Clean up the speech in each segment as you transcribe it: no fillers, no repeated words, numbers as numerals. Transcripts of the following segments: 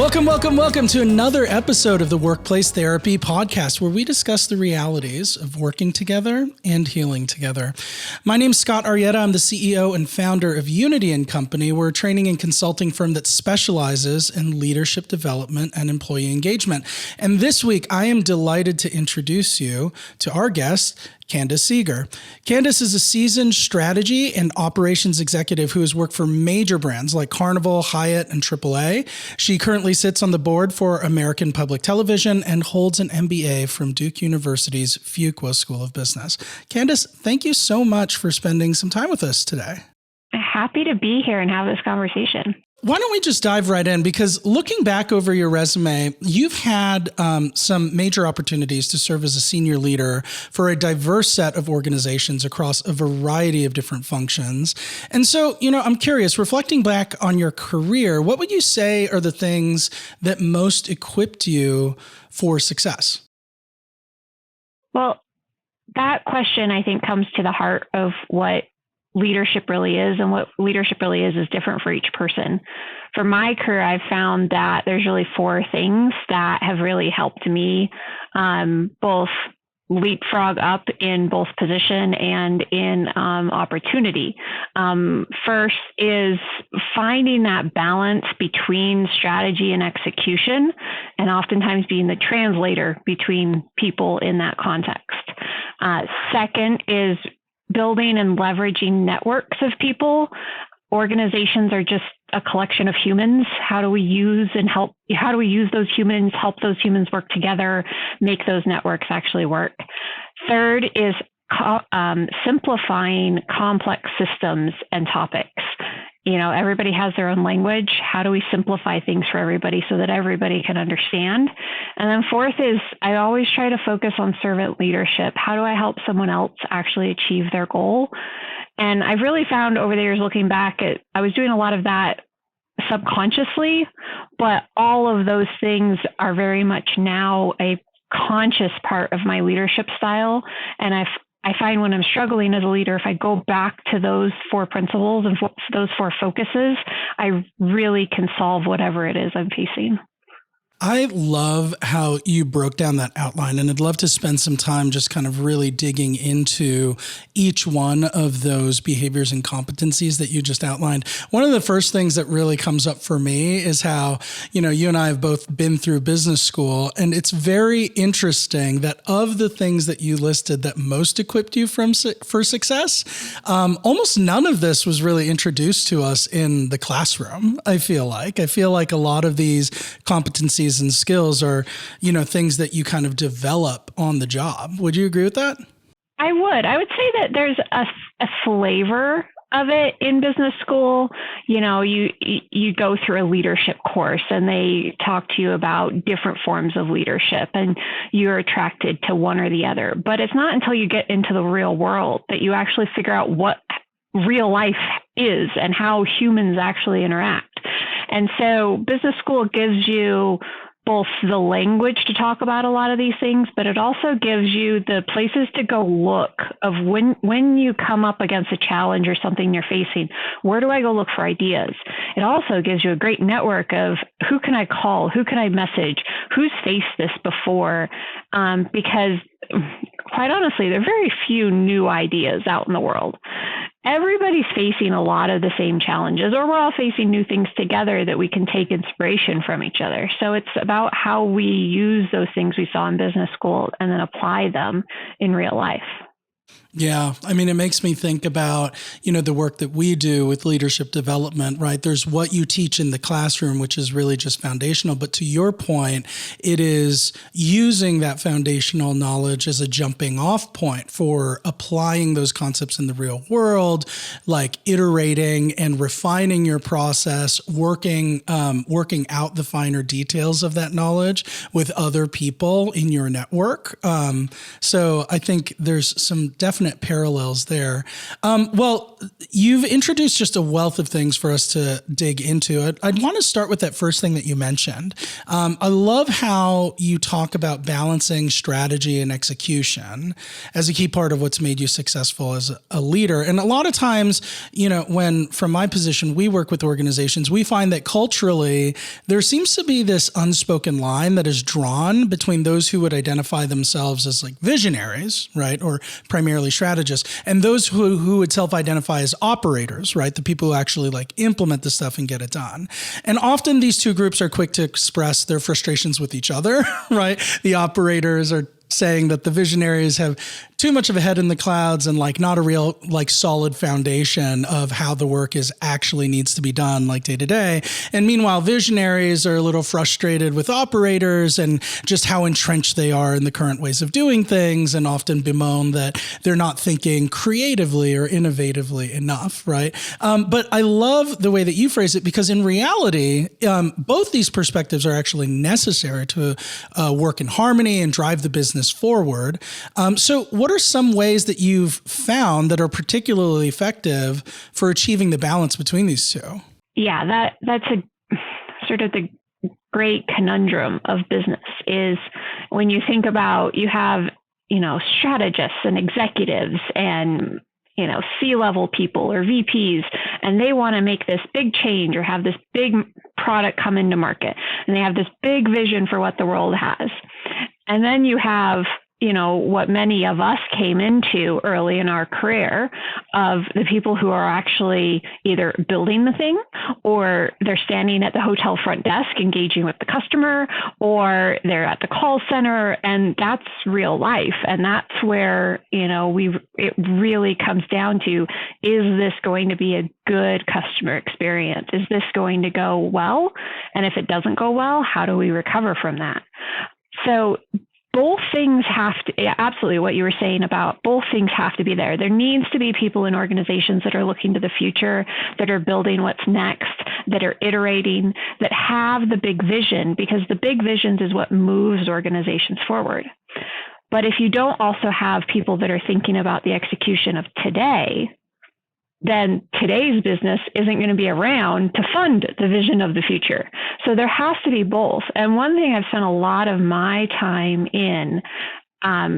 Welcome to another episode of the Workplace Therapy Podcast, where we discuss the realities of working together and healing together. My name's Scott Arietta. I'm the CEO and founder of Unity & Company. We're a training and consulting firm that specializes in leadership development and employee engagement. And this week, I am delighted to introduce you to our guest, Candice Seiger. Candice is a seasoned strategy and operations executive who has worked for major brands like Carnival, Hyatt, and AAA. She currently sits on the board for American Public Television and holds an MBA from Duke University's Fuqua School of Business. Candice, thank you so much for spending some time with us today. Happy to be here and have this conversation. Why don't we just dive right in? Because looking back over your resume, you've had some major opportunities to serve as a senior leader for a diverse set of organizations across a variety of different functions. And so, I'm curious, reflecting back on your career, what would you say are the things that most equipped you for success? Well, that question, I think, comes to the heart of what leadership really is, and what leadership really is different for each person. For my career, I've found that there's really four things that have really helped me both leapfrog up in both position and in opportunity. First is finding that balance between strategy and execution, and oftentimes being the translator between people in that context. Second is building and leveraging networks of people. Organizations are just a collection of humans. How do we use those humans, help those humans work together, make those networks actually work? Third is simplifying complex systems and topics. Everybody has their own language. How do we simplify things for everybody so that everybody can understand? And then fourth is I always try to focus on servant leadership. How do I help someone else actually achieve their goal? And I've really found over the years, looking back, I was doing a lot of that subconsciously, but all of those things are very much now a conscious part of my leadership style. And I find when I'm struggling as a leader, if I go back to those four principles and those four focuses, I really can solve whatever it is I'm facing. I love how you broke down that outline, and I'd love to spend some time just kind of really digging into each one of those behaviors and competencies that you just outlined. One of the first things that really comes up for me is how, you and I have both been through business school, and it's very interesting that of the things that you listed that most equipped you for success, almost none of this was really introduced to us in the classroom, I feel like a lot of these competencies and skills are, things that you kind of develop on the job. Would you agree with that? I would say that there's a flavor of it in business school. You go through a leadership course and they talk to you about different forms of leadership and you're attracted to one or the other. But it's not until you get into the real world that you actually figure out what real life is and how humans actually interact. And so business school gives you both the language to talk about a lot of these things, but it also gives you the places to go look of when you come up against a challenge or something you're facing, where do I go look for ideas? It also gives you a great network of who can I call, who can I message, who's faced this before, because quite honestly, there are very few new ideas out in the world. Everybody's facing a lot of the same challenges, or we're all facing new things together that we can take inspiration from each other. So it's about how we use those things we saw in business school and then apply them in real life. Yeah. I mean, it makes me think about, the work that we do with leadership development, right? There's what you teach in the classroom, which is really just foundational. But to your point, it is using that foundational knowledge as a jumping off point for applying those concepts in the real world, like iterating and refining your process, working out the finer details of that knowledge with other people in your network. So I think there's some definite definite parallels there. Well, you've introduced just a wealth of things for us to dig into. I'd want to start with that first thing that you mentioned. I love how you talk about balancing strategy and execution as a key part of what's made you successful as a leader. And a lot of times, when from my position, we work with organizations, we find that culturally, there seems to be this unspoken line that is drawn between those who would identify themselves as like visionaries, right? Or primarily strategists, and those who would self-identify as operators, right? The people who actually like implement the stuff and get it done. And often these two groups are quick to express their frustrations with each other, right? The operators are saying that the visionaries have too much of a head in the clouds and like not a real like solid foundation of how the work is actually needs to be done like day to day. And meanwhile, visionaries are a little frustrated with operators and just how entrenched they are in the current ways of doing things, and often bemoan that they're not thinking creatively or innovatively enough, right? But I love the way that you phrase it, because in reality, both these perspectives are actually necessary to work in harmony and drive the business forward. So what are some ways that you've found that are particularly effective for achieving the balance between these two? Yeah, that's a sort of the great conundrum of business is when you think about, you have, strategists and executives and, C-level people or VPs, and they want to make this big change or have this big product come into market, and they have this big vision for what the world has. And then you have, what many of us came into early in our career of the people who are actually either building the thing, or they're standing at the hotel front desk engaging with the customer, or they're at the call center, and that's real life. And that's where, it really comes down to, is this going to be a good customer experience? Is this going to go well? And if it doesn't go well, how do we recover from that? So both things have to, absolutely what you were saying about both things have to be there. There needs to be people in organizations that are looking to the future, that are building what's next, that are iterating, that have the big vision, because the big visions is what moves organizations forward. But if you don't also have people that are thinking about the execution of today, then today's business isn't going to be around to fund the vision of the future. So there has to be both. And one thing I've spent a lot of my time in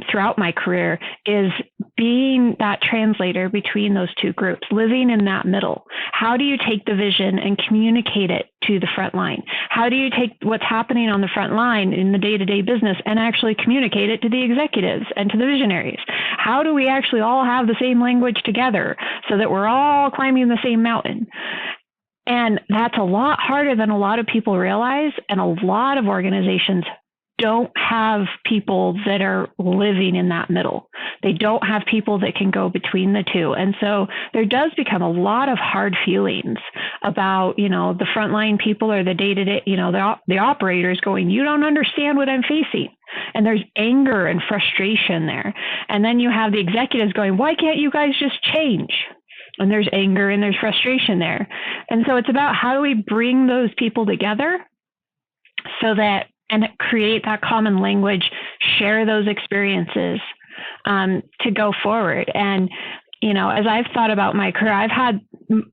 throughout my career is being that translator between those two groups, living in that middle. How do you take the vision and communicate it to the front line? How do you take what's happening on the front line in the day-to-day business and actually communicate it to the executives and to the visionaries? How do we actually all have the same language together so that we're all climbing the same mountain? And that's a lot harder than a lot of people realize. And a lot of organizations don't have people that are living in that middle. They don't have people that can go between the two. And so there does become a lot of hard feelings about, the frontline people or the day-to-day, the operators going, you don't understand what I'm facing. And there's anger and frustration there. And then you have the executives going, why can't you guys just change? And there's anger and there's frustration there. And so it's about how do we bring those people together so that, and create that common language, share those experiences to go forward. And, as I've thought about my career, I've had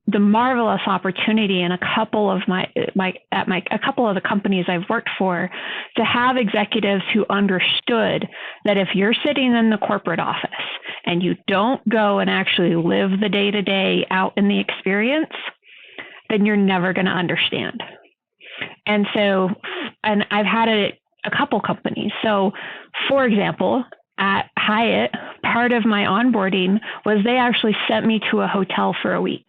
the marvelous opportunity in a couple of a couple of the companies I've worked for to have executives who understood that if you're sitting in the corporate office and you don't go and actually live the day-to-day out in the experience, then you're never going to understand. And so, and I've had a couple companies. So, for example, at Hyatt, part of my onboarding was they actually sent me to a hotel for a week.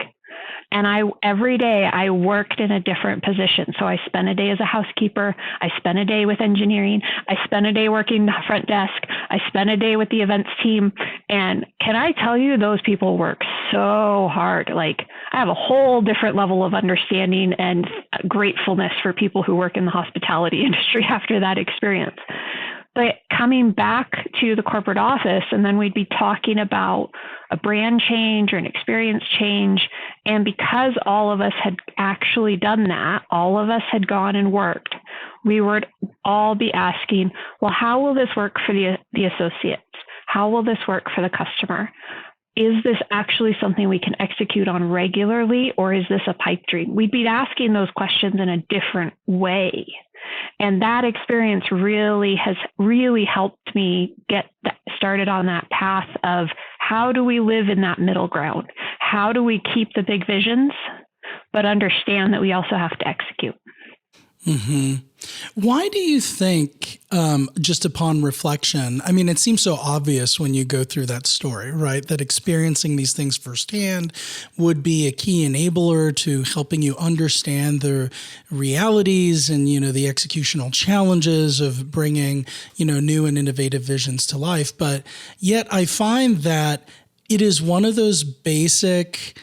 And every day I worked in a different position. So I spent a day as a housekeeper. I spent a day with engineering. I spent a day working the front desk. I spent a day with the events team. And can I tell you, those people work so hard. Like, I have a whole different level of understanding and gratefulness for people who work in the hospitality industry after that experience. But coming back to the corporate office, and then we'd be talking about a brand change or an experience change. And because all of us had actually done that, all of us had gone and worked, we would all be asking, well, how will this work for the associates? How will this work for the customer? Is this actually something we can execute on regularly, or is this a pipe dream? We'd be asking those questions in a different way. And that experience has really helped me get started on that path of how do we live in that middle ground? How do we keep the big visions, but understand that we also have to execute? Mm-hmm. Why do you think, just upon reflection, I mean, it seems so obvious when you go through that story, right? That experiencing these things firsthand would be a key enabler to helping you understand the realities and, the executional challenges of bringing, new and innovative visions to life. But yet I find that it is one of those basic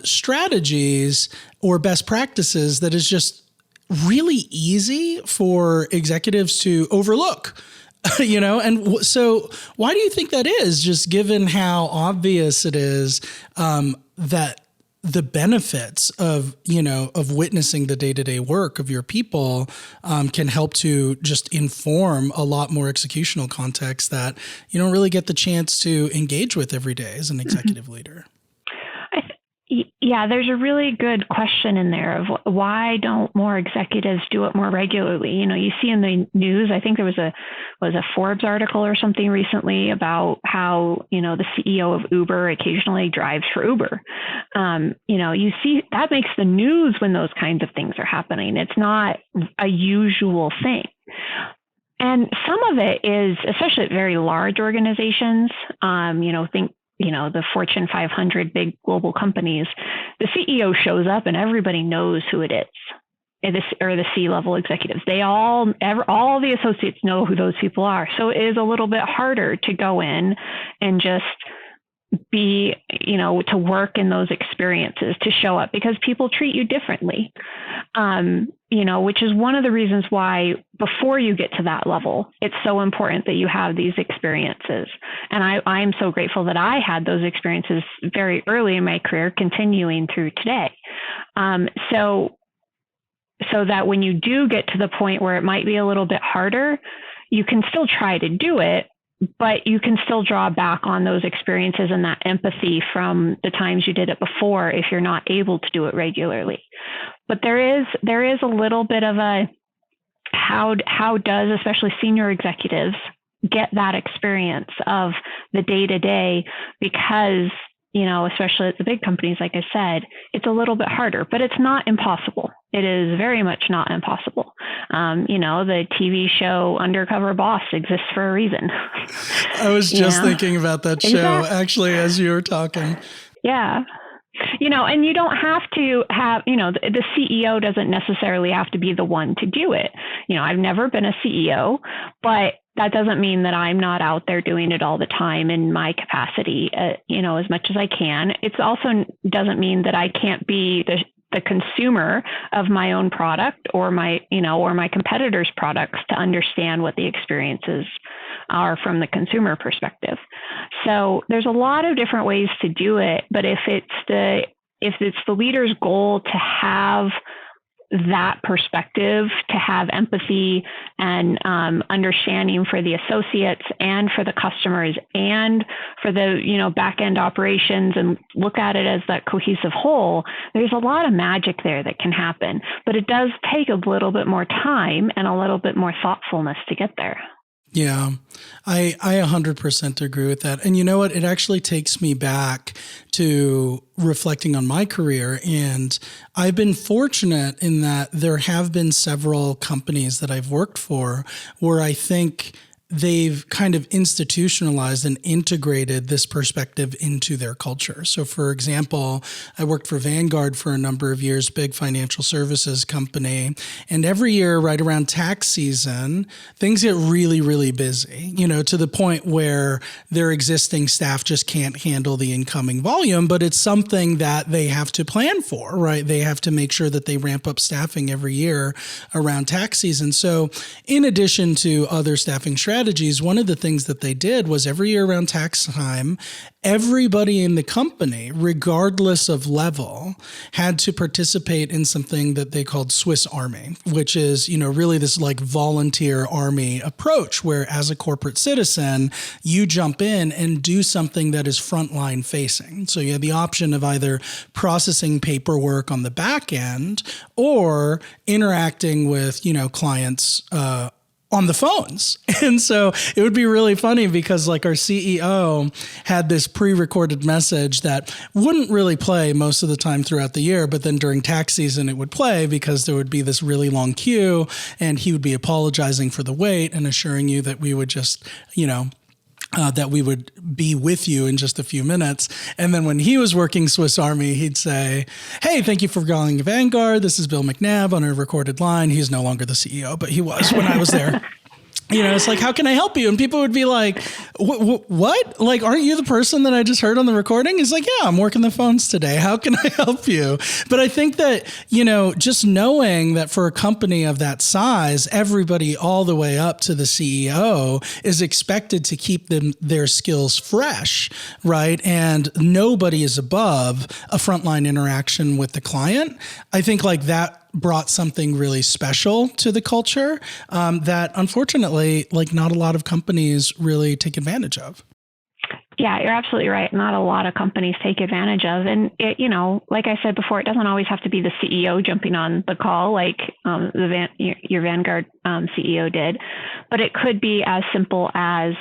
strategies or best practices that is just really easy for executives to overlook, and so why do you think that is, just given how obvious it is that the benefits of witnessing the day-to-day work of your people can help to just inform a lot more executional context that you don't really get the chance to engage with every day as an executive leader? Yeah, there's a really good question in there of why don't more executives do it more regularly? You see in the news, I think there was a Forbes article or something recently about how, the CEO of Uber occasionally drives for Uber. You see that makes the news when those kinds of things are happening. It's not a usual thing. And some of it is, especially at very large organizations, think the Fortune 500 big global companies, the CEO shows up and everybody knows who it is, or the C-level executives. All the associates know who those people are. So it is a little bit harder to go in and just be, to work in those experiences, to show up, because people treat you differently, which is one of the reasons why before you get to that level, it's so important that you have these experiences. And I'm so grateful that I had those experiences very early in my career, continuing through today. So that when you do get to the point where it might be a little bit harder, you can still try to do it, but you can still draw back on those experiences and that empathy from the times you did it before if you're not able to do it regularly. But there is a little bit of a how does especially senior executives get that experience of the day-to-day, because especially at the big companies, like I said, it's a little bit harder, but it's not impossible. It is very much not impossible. The TV show Undercover Boss exists for a reason. I was just thinking about that show, actually, as you were talking. Yeah. And you don't have to have, the CEO doesn't necessarily have to be the one to do it. I've never been a CEO, but that doesn't mean that I'm not out there doing it all the time in my capacity, as much as I can. It also doesn't mean that I can't be the consumer of my own product or my competitors' products to understand what the experiences are from the consumer perspective. So there's a lot of different ways to do it, but if it's the leader's goal to have that perspective, to have empathy and understanding for the associates and for the customers and for the back end operations, and look at it as that cohesive whole, there's a lot of magic there that can happen. But it does take a little bit more time and a little bit more thoughtfulness to get there. Yeah, I 100% agree with that. And you know what? It actually takes me back to reflecting on my career. And I've been fortunate in that there have been several companies that I've worked for where I think they've kind of institutionalized and integrated this perspective into their culture. So for example, I worked for Vanguard for a number of years, big financial services company. And every year, right around tax season, things get really, really busy, to the point where their existing staff just can't handle the incoming volume, but it's something that they have to plan for, right? They have to make sure that they ramp up staffing every year around tax season. So in addition to other staffing strategies, strategies, one of the things that they did was every year around tax time, everybody in the company, regardless of level, had to participate in something that they called Swiss Army, which is, really this like volunteer army approach where as a corporate citizen, you jump in and do something that is frontline facing. So you have the option of either processing paperwork on the back end or interacting with, clients, on the phones. And so it would be really funny because like our CEO had this pre-recorded message that wouldn't really play most of the time throughout the year, but then during tax season it would play because there would be this really long queue and he would be apologizing for the wait and assuring you that we would just, that we would be with you in just a few minutes. And then when he was working Swiss Army, he'd say, "Hey, thank you for calling Vanguard. This is Bill McNabb on a recorded line." He's no longer the CEO, but he was when I was there. It's like, "How can I help you?" And people would be like, "What? Like, aren't you the person that I just heard on the recording?" He's like, "Yeah, I'm working the phones today. How can I help you?" But I think that, just knowing that for a company of that size, everybody all the way up to the CEO is expected to keep their skills fresh, right? And nobody is above a frontline interaction with the client. I think like that brought something really special to the culture that unfortunately, like not a lot of companies really take advantage of. Yeah, you're absolutely right. Not a lot of companies take advantage of. And it, like I said before, it doesn't always have to be the CEO jumping on the call like your Vanguard CEO did, but it could be as simple as,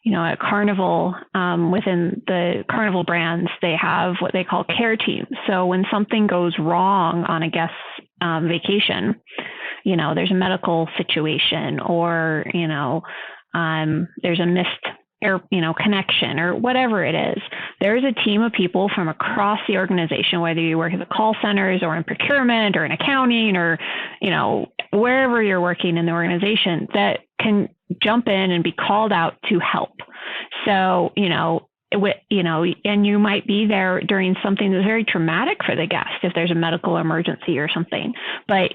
at Carnival, within the Carnival brands, they have what they call care teams. So when something goes wrong on a guest's vacation, there's a medical situation or, there's a missed air, connection or whatever it is, there's a team of people from across the organization, whether you work at the call centers or in procurement or in accounting or, wherever you're working in the organization that can jump in and be called out to help. So, and you might be there during something that's very traumatic for the guest if there's a medical emergency or something, but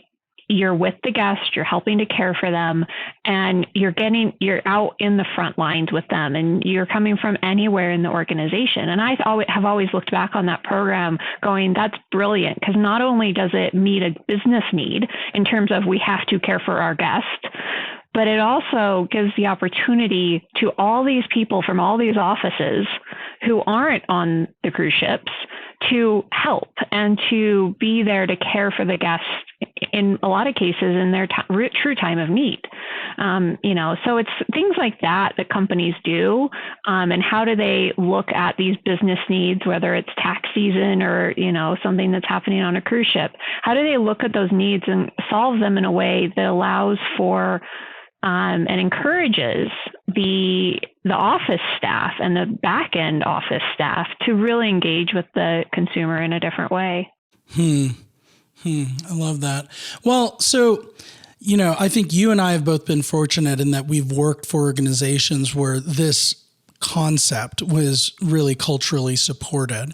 you're with the guest, you're helping to care for them, and you're out in the front lines with them, and you're coming from anywhere in the organization. And I have always looked back on that program going, that's brilliant, because not only does it meet a business need in terms of we have to care for our guest, but it also gives the opportunity to all these people from all these offices who aren't on the cruise ships to help and to be there to care for the guests in a lot of cases in their true time of need. So it's things like that companies do. And how do they look at these business needs, whether it's tax season or, something that's happening on a cruise ship? How do they look at those needs and solve them in a way that allows for and encourages the office staff and the back end office staff to really engage with the consumer in a different way? I love that. Well, so, I think you and I have both been fortunate in that we've worked for organizations where this concept was really culturally supported.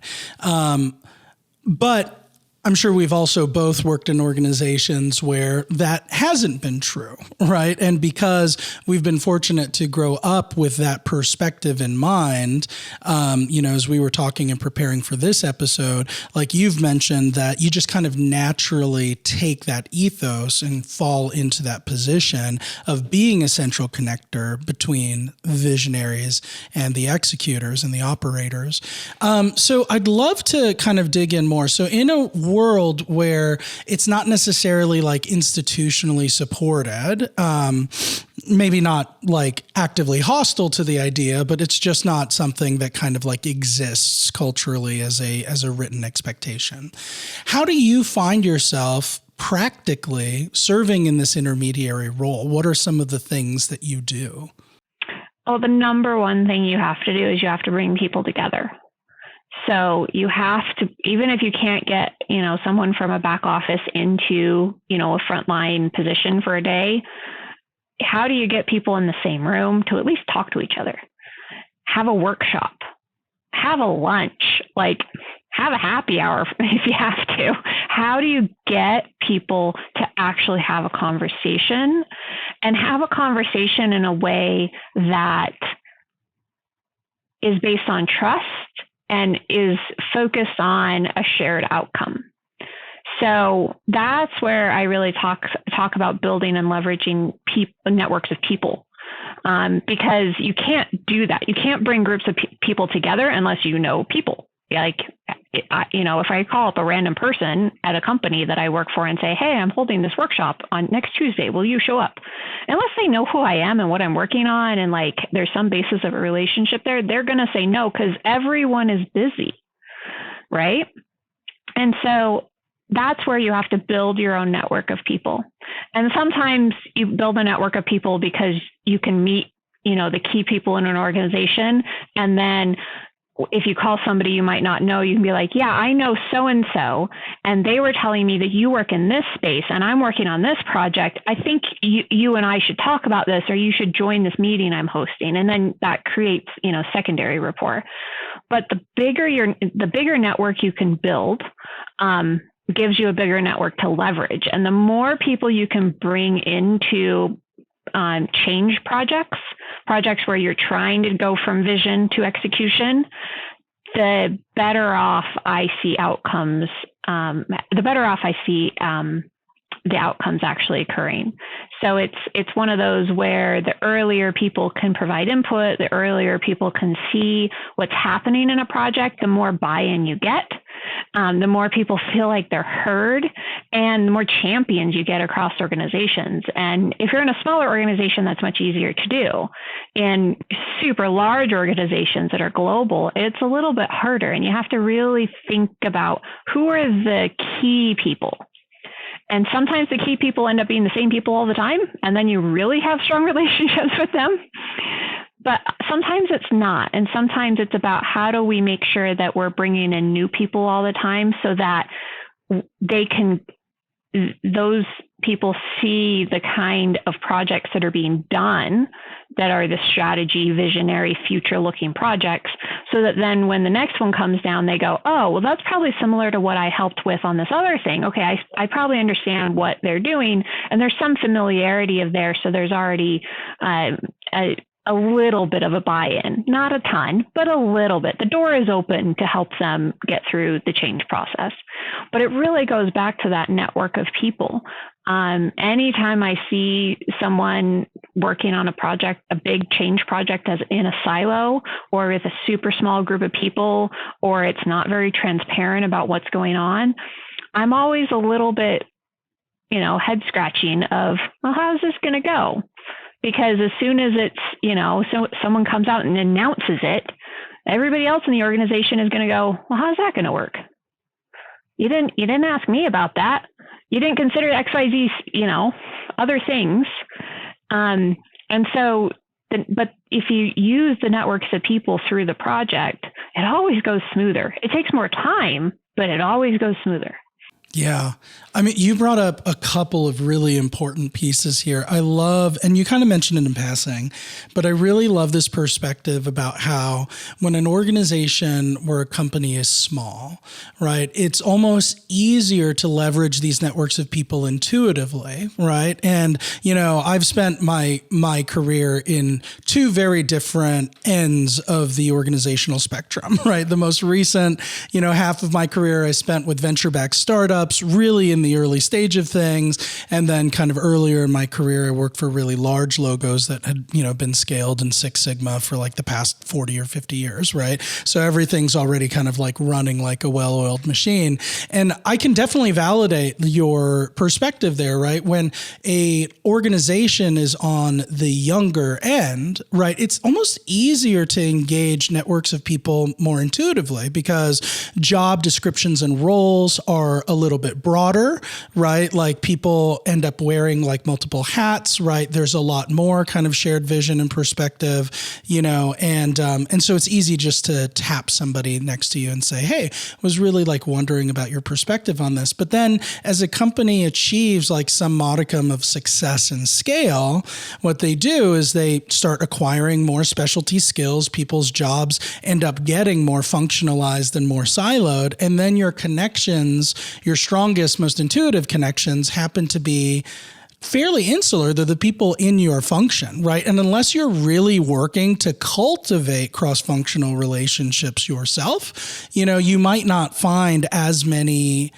But I'm sure we've also both worked in organizations where that hasn't been true, right? And because we've been fortunate to grow up with that perspective in mind, as we were talking and preparing for this episode, like you've mentioned that you just kind of naturally take that ethos and fall into that position of being a central connector between visionaries and the executors and the operators. So I'd love to kind of dig in more. So in a world where it's not necessarily like institutionally supported, maybe not like actively hostile to the idea, but it's just not something that kind of like exists culturally as a written expectation. How do you find yourself practically serving in this intermediary role? What are some of the things that you do? Well, the number one thing you have to do is you have to bring people together. So you have to, even if you can't get, someone from a back office into, a frontline position for a day, how do you get people in the same room to at least talk to each other? Have a workshop, have a lunch, have a happy hour if you have to. How do you get people to actually have a conversation and have a conversation in a way that is based on trust and is focused on a shared outcome. So that's where I really talk about building and leveraging networks of people, because you can't do that. You can't bring groups of people together unless you know people. Like, if I call up a random person at a company that I work for and say, hey, I'm holding this workshop on next Tuesday, will you show up? Unless they know who I am and what I'm working on, and like there's some basis of a relationship there, they're going to say no, because everyone is busy, right? And so that's where you have to build your own network of people. And sometimes you build a network of people because you can meet, the key people in an organization. And then if you call somebody you might not know, you can be like, yeah, I know so-and-so, and they were telling me that you work in this space and I'm working on this project. I think you and I should talk about this, or you should join this meeting I'm hosting. And then that creates, secondary rapport. But the bigger network you can build, gives you a bigger network to leverage. And the more people you can bring into change projects where you're trying to go from vision to execution, the better off I see outcomes, the outcomes actually occurring. So it's one of those where the earlier people can provide input, the earlier people can see what's happening in a project, the more buy-in you get, the more people feel like they're heard, and the more champions you get across organizations. And if you're in a smaller organization, that's much easier to do. In super large organizations that are global, it's a little bit harder, and you have to really think about who are the key people. And sometimes the key people end up being the same people all the time, and then you really have strong relationships with them. But sometimes it's not. And sometimes it's about how do we make sure that we're bringing in new people all the time so that those people see the kind of projects that are being done that are the strategy, visionary, future-looking projects, so that then when the next one comes down, they go, oh, well, that's probably similar to what I helped with on this other thing. Okay, I probably understand what they're doing, and there's some familiarity of there, so there's already a little bit of a buy-in, not a ton, but a little bit. The door is open to help them get through the change process. But it really goes back to that network of people. Anytime I see someone working on a project, a big change project as in a silo, or with a super small group of people, or it's not very transparent about what's going on, I'm always a little bit, head scratching of, well, how's this going to go? Because as soon as it's, so someone comes out and announces it, everybody else in the organization is going to go, well, how's that going to work? You didn't ask me about that. You didn't consider XYZ, other things. But if you use the networks of people through the project, it always goes smoother. It takes more time, but it always goes smoother. Yeah. I mean, you brought up a couple of really important pieces here. I love, and you kind of mentioned it in passing, but I really love this perspective about how when an organization or a company is small, right, it's almost easier to leverage these networks of people intuitively, right? And, I've spent my career in two very different ends of the organizational spectrum, right? The most recent, half of my career I spent with venture-backed startups, really in the early stage of things. And then kind of earlier in my career, I worked for really large logos that had, been scaled in Six Sigma for like the past 40 or 50 years, right? So everything's already kind of like running like a well-oiled machine. And I can definitely validate your perspective there, right? When a organization is on the younger end, right, it's almost easier to engage networks of people more intuitively because job descriptions and roles are a little bit broader, right? Like people end up wearing like multiple hats, right? There's a lot more kind of shared vision and perspective, and so it's easy just to tap somebody next to you and say, hey, I was really like wondering about your perspective on this. But then as a company achieves like some modicum of success and scale, what they do is they start acquiring more specialty skills. People's jobs end up getting more functionalized and more siloed. And then your connections, your strongest, most intuitive connections happen to be fairly insular. They're the people in your function, right? And unless you're really working to cultivate cross-functional relationships yourself, you might not find as many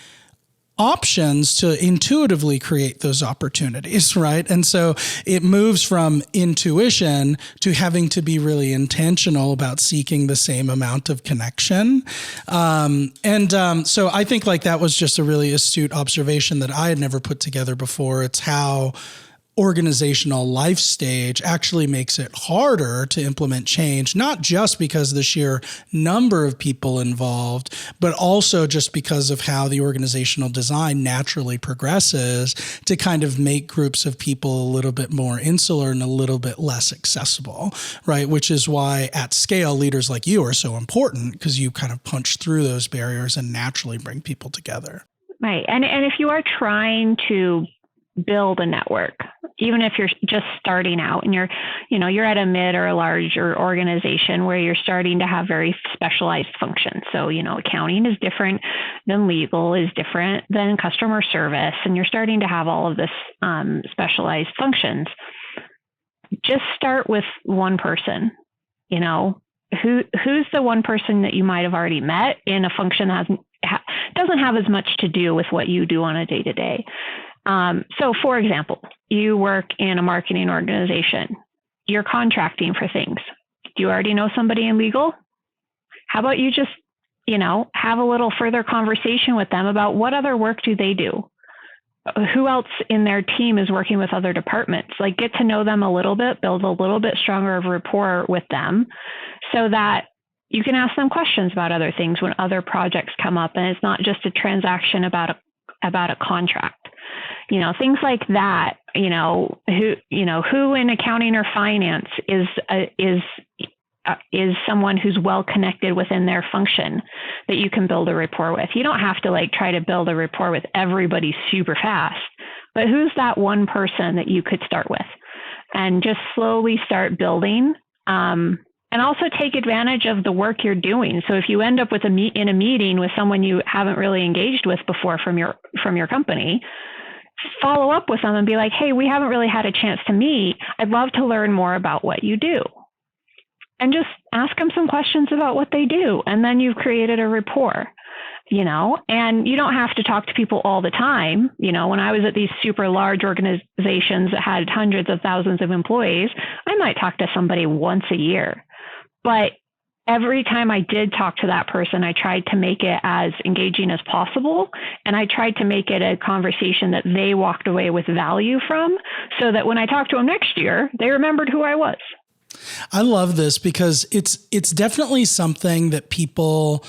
options to intuitively create those opportunities, right? And so it moves from intuition to having to be really intentional about seeking the same amount of connection. So I think like that was just a really astute observation that I had never put together before. It's how organizational life stage actually makes it harder to implement change, not just because of the sheer number of people involved, but also just because of how the organizational design naturally progresses to kind of make groups of people a little bit more insular and a little bit less accessible, right? Which is why at scale, leaders like you are so important, because you kind of punch through those barriers and naturally bring people together. Right. And if you are trying to build a network, even if you're just starting out and you're at a mid or a larger organization where you're starting to have very specialized functions. So, accounting is different than legal, is different than customer service, and you're starting to have all of this specialized functions. Just start with one person. Who's the one person that you might have already met in a function that doesn't have as much to do with what you do on a day-to-day. So for example, you work in a marketing organization, you're contracting for things. Do you already know somebody in legal? How about you just, have a little further conversation with them about what other work do they do? Who else in their team is working with other departments? Like, get to know them a little bit, build a little bit stronger of rapport with them so that you can ask them questions about other things when other projects come up, and it's not just a transaction about a contract. Things like that, who in accounting or finance is someone who's well connected within their function that you can build a rapport with. You don't have to try to build a rapport with everybody super fast, but who's that one person that you could start with and just slowly start building, and also take advantage of the work you're doing. So if you end up in a meeting with someone you haven't really engaged with before from your company, follow up with them and be like, hey, we haven't really had a chance to meet. I'd love to learn more about what you do. And just ask them some questions about what they do. And then you've created a rapport, and you don't have to talk to people all the time. When I was at these super large organizations that had hundreds of thousands of employees, I might talk to somebody once a year. But every time I did talk to that person, I tried to make it as engaging as possible. And I tried to make it a conversation that they walked away with value from, so that when I talked to them next year, they remembered who I was. I love this because it's definitely something that people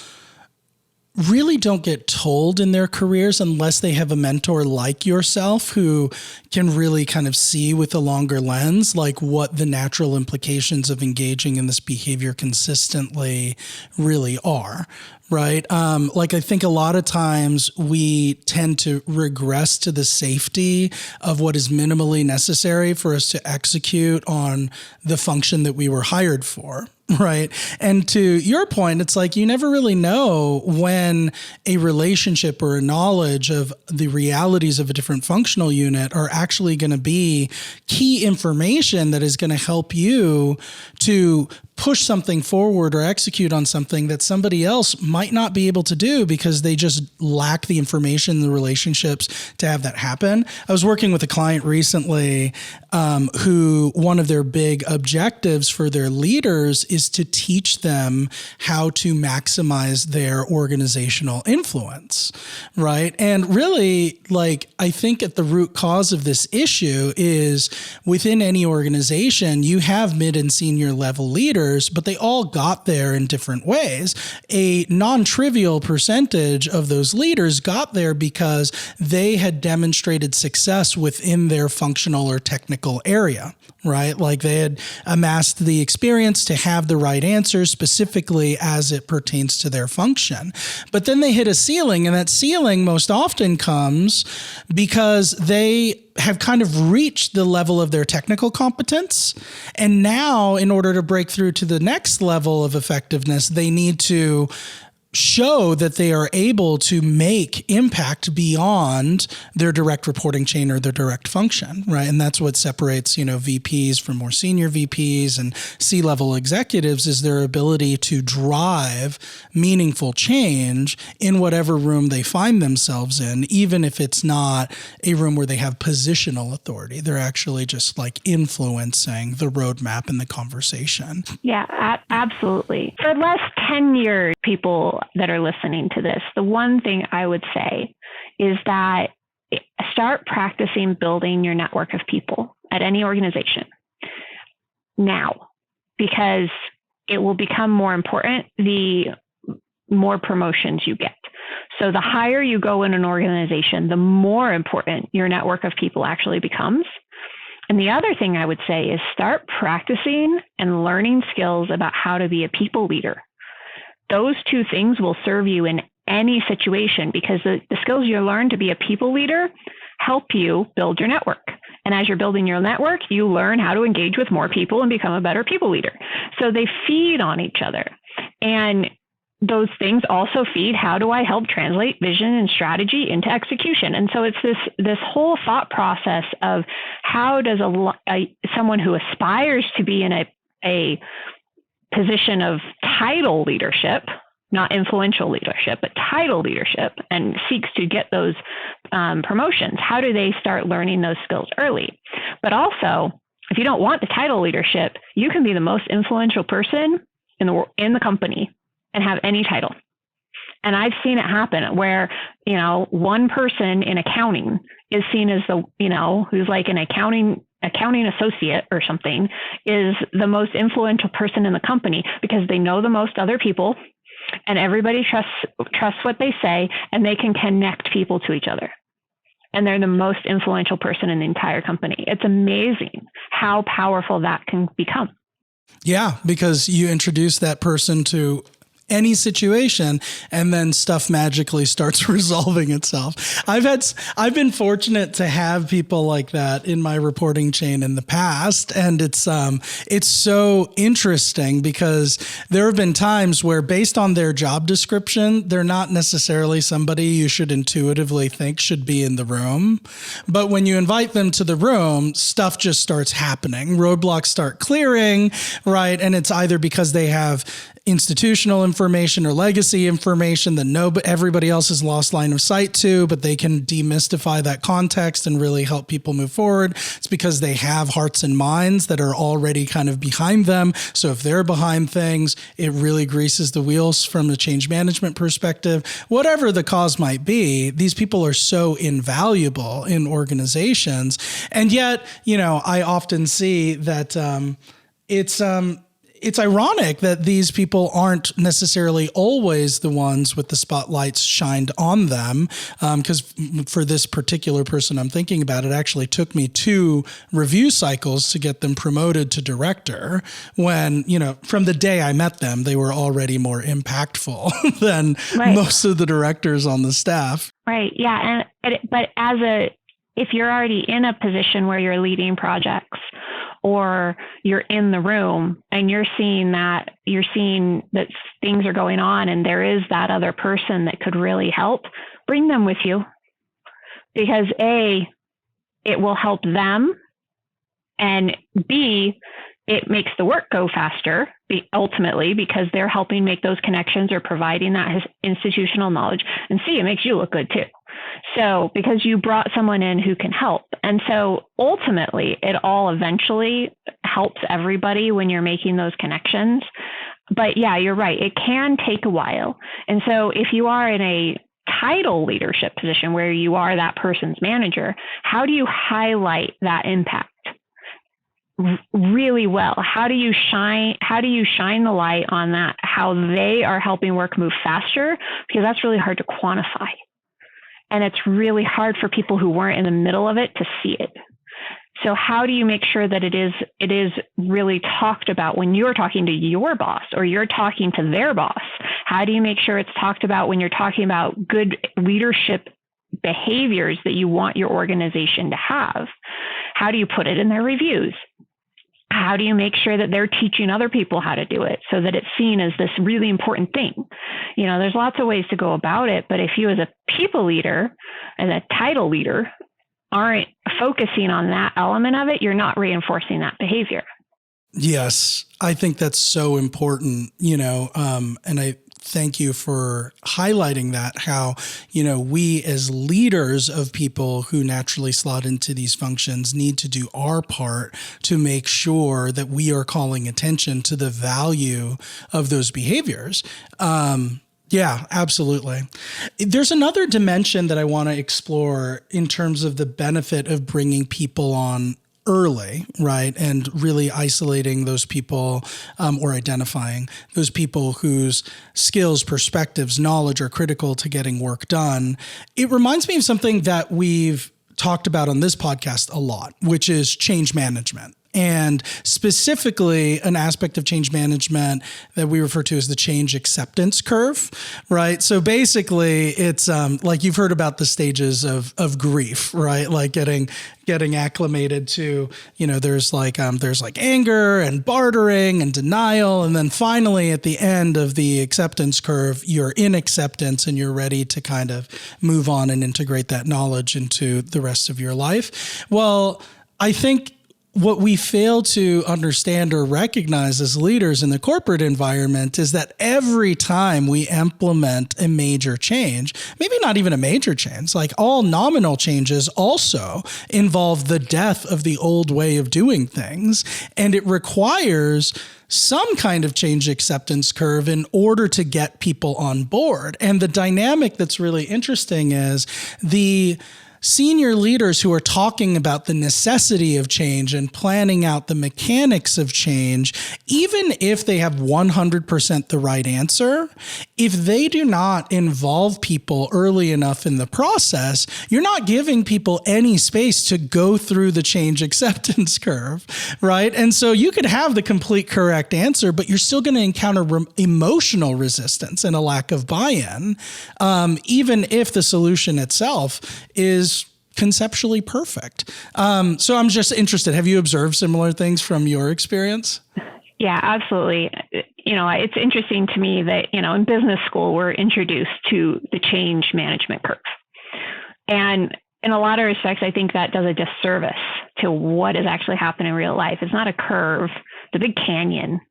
really don't get told in their careers unless they have a mentor like yourself who can really kind of see with a longer lens, like what the natural implications of engaging in this behavior consistently really are. Right. I think a lot of times we tend to regress to the safety of what is minimally necessary for us to execute on the function that we were hired for. Right. And to your point, it's like you never really know when a relationship or a knowledge of the realities of a different functional unit are actually going to be key information that is going to help you to push something forward or execute on something that somebody else might not be able to do because they just lack the information, the relationships to have that happen. I was working with a client recently who one of their big objectives for their leaders is to teach them how to maximize their organizational influence, right? And really, I think at the root cause of this issue is within any organization, you have mid and senior level leaders, but they all got there in different ways. A non-trivial percentage of those leaders got there because they had demonstrated success within their functional or technical area, right? Like they had amassed the experience to have the right answers specifically as it pertains to their function. But then they hit a ceiling, and that ceiling most often comes because they have kind of reached the level of their technical competence. And now, in order to break through to the next level of effectiveness, they need to show that they are able to make impact beyond their direct reporting chain or their direct function, right? And that's what separates, VPs from more senior VPs and C-level executives, is their ability to drive meaningful change in whatever room they find themselves in, even if it's not a room where they have positional authority. They're actually just like influencing the roadmap and the conversation. Yeah, absolutely. For the last 10 years, people that are listening to this, the one thing I would say is that start practicing building your network of people at any organization now, because it will become more important the more promotions you get. So the higher you go in an organization, the more important your network of people actually becomes. And the other thing I would say is start practicing and learning skills about how to be a people leader. Those two things will serve you in any situation, because the skills you learn to be a people leader help you build your network. And as you're building your network, you learn how to engage with more people and become a better people leader. So they feed on each other. And those things also feed, how do I help translate vision and strategy into execution? And so it's this whole thought process of how does someone who aspires to be in a position of title leadership, not influential leadership, but title leadership, and seeks to get those promotions, how do they start learning those skills early? But also, if you don't want the title leadership, you can be the most influential person in the company and have any title. And I've seen it happen where, one person in accounting is seen as who's like an accounting associate or something, is the most influential person in the company because they know the most other people and everybody trusts what they say, and they can connect people to each other. And they're the most influential person in the entire company. It's amazing how powerful that can become. Yeah, because you introduce that person to any situation, and then stuff magically starts resolving itself. I've been fortunate to have people like that in my reporting chain in the past, and it's so interesting because there have been times where, based on their job description, they're not necessarily somebody you should intuitively think should be in the room. But when you invite them to the room, stuff just starts happening. Roadblocks start clearing, right? And it's either because they have institutional information or legacy information that everybody else has lost line of sight to, but they can demystify that context and really help people move forward. It's because they have hearts and minds that are already kind of behind them. So if they're behind things, it really greases the wheels from the change management perspective. Whatever the cause might be, these people are so invaluable in organizations. And yet, I often see that it's ironic that these people aren't necessarily always the ones with the spotlights shined on them. Because for this particular person I'm thinking about, it actually took me 2 review cycles to get them promoted to director, when, from the day I met them, they were already more impactful than most of the directors on the staff. Right. Yeah. But if you're already in a position where you're leading projects, or you're in the room and you're seeing that things are going on and there is that other person that could really help, bring them with you, because A, it will help them, and B, it makes the work go faster, ultimately, because they're helping make those connections or providing that institutional knowledge. And C, it makes you look good too. So because you brought someone in who can help. And so ultimately, it all eventually helps everybody when you're making those connections. But yeah, you're right. It can take a while. And so if you are in a title leadership position where you are that person's manager, how do you highlight that impact really well? How do you shine the light on that, how they are helping work move faster? Because that's really hard to quantify. And it's really hard for people who weren't in the middle of it to see it. So how do you make sure that it is really talked about when you're talking to your boss or you're talking to their boss? How do you make sure it's talked about when you're talking about good leadership behaviors that you want your organization to have? How do you put it in their reviews? how do you make sure that they're teaching other people how to do it so that it's seen as this really important thing? There's lots of ways to go about it, but if you as a people leader, as a title leader, aren't focusing on that element of it, you're not reinforcing that behavior. Yes, I think that's so important, and I thank you for highlighting that, how, we as leaders of people who naturally slot into these functions need to do our part to make sure that we are calling attention to the value of those behaviors. Yeah, absolutely. There's another dimension that I want to explore in terms of the benefit of bringing people on early, right? And really isolating those people or identifying those people whose skills, perspectives, knowledge are critical to getting work done. It reminds me of something that we've talked about on this podcast a lot, which is change management. And specifically an aspect of change management that we refer to as the change acceptance curve, right? So basically it's like you've heard about the stages of grief, right? Like getting acclimated to, there's like anger and bartering and denial. And then finally at the end of the acceptance curve, you're in acceptance and you're ready to kind of move on and integrate that knowledge into the rest of your life. Well, I think what we fail to understand or recognize as leaders in the corporate environment is that every time we implement a major change, maybe not even a major change, like all nominal changes also involve the death of the old way of doing things. And it requires some kind of change acceptance curve in order to get people on board. And the dynamic that's really interesting is the senior leaders who are talking about the necessity of change and planning out the mechanics of change, even if they have 100% the right answer, if they do not involve people early enough in the process, you're not giving people any space to go through the change acceptance curve, right? And so you could have the complete correct answer, but you're still going to encounter emotional resistance and a lack of buy-in, even if the solution itself is conceptually perfect. So I'm just interested. Have you observed similar things from your experience? Yeah, absolutely. It's interesting to me that, in business school, we're introduced to the change management curve. And in a lot of respects, I think that does a disservice to what is actually happening in real life. It's not a curve, the big canyon,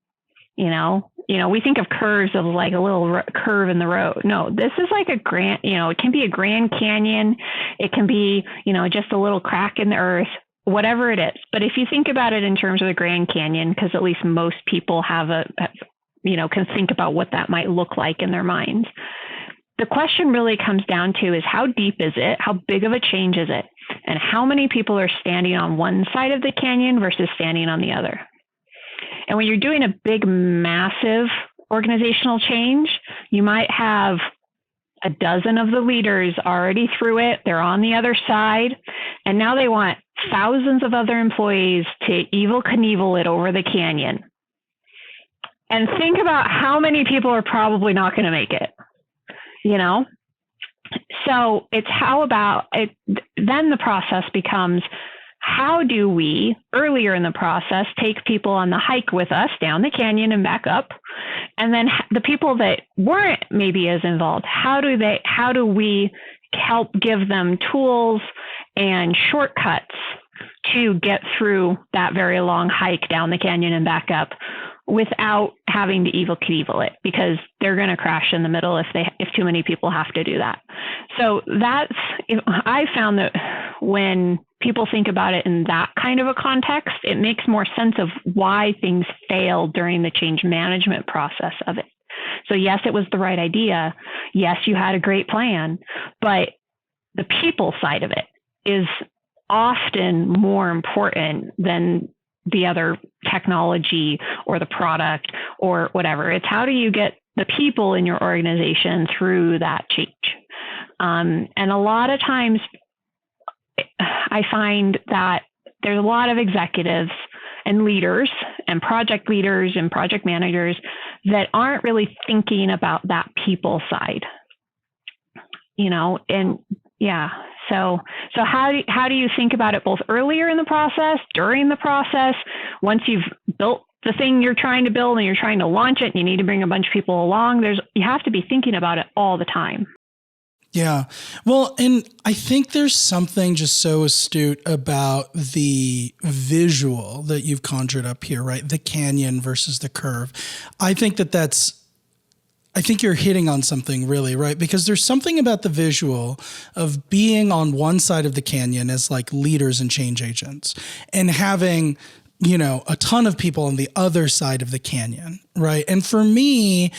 we think of curves of like a little curve in the road. No, this is like a grand, it can be a Grand Canyon. It can be, just a little crack in the earth, whatever it is. But if you think about it in terms of the Grand Canyon, because at least most people can think about what that might look like in their minds. The question really comes down to is how deep is it? How big of a change is it? And how many people are standing on one side of the canyon versus standing on the other? And when you're doing a big, massive organizational change, you might have a dozen of the leaders already through it. They're on the other side. And now they want thousands of other employees to Evel Knievel it over the canyon. And think about how many people are probably not going to make it, So it's how about it? Then the process becomes, how do we, earlier in the process, take people on the hike with us down the canyon and back up? And then the people that weren't maybe as involved, how do we help give them tools and shortcuts to get through that very long hike down the canyon and back up without having to Evel Knievel it, because they're going to crash in the middle if too many people have to do that. So I found that when people think about it in that kind of a context, it makes more sense of why things fail during the change management process of it. So yes, it was the right idea. Yes, you had a great plan, but the people side of it is often more important than the other technology or the product or whatever. It's how do you get the people in your organization through that change? And a lot of times I find that there's a lot of executives and leaders and project leaders and project managers that aren't really thinking about that people side, and yeah. So how do you think about it both earlier in the process, during the process, once you've built the thing you're trying to build and you're trying to launch it and you need to bring a bunch of people along? You have to be thinking about it all the time. Yeah. Well, and I think there's something just so astute about the visual that you've conjured up here, right? The canyon versus the curve. I think you're hitting on something really, right? Because there's something about the visual of being on one side of the canyon as like leaders and change agents and having, a ton of people on the other side of the canyon, right? And for me,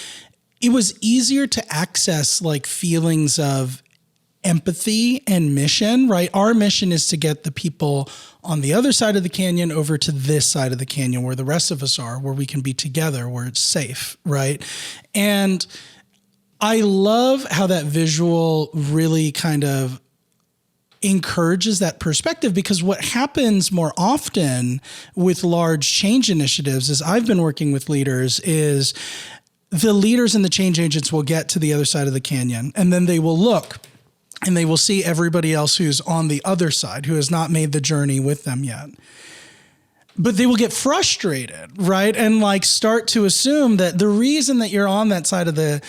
it was easier to access like feelings of empathy and mission, right? Our mission is to get the people on the other side of the canyon over to this side of the canyon where the rest of us are, where we can be together, where it's safe, right? And I love how that visual really kind of encourages that perspective, because what happens more often with large change initiatives is I've been working with leaders is the leaders and the change agents will get to the other side of the canyon and then they will look and they will see everybody else who's on the other side, who has not made the journey with them yet. But they will get frustrated, right? And like start to assume that the reason that you're on that side of the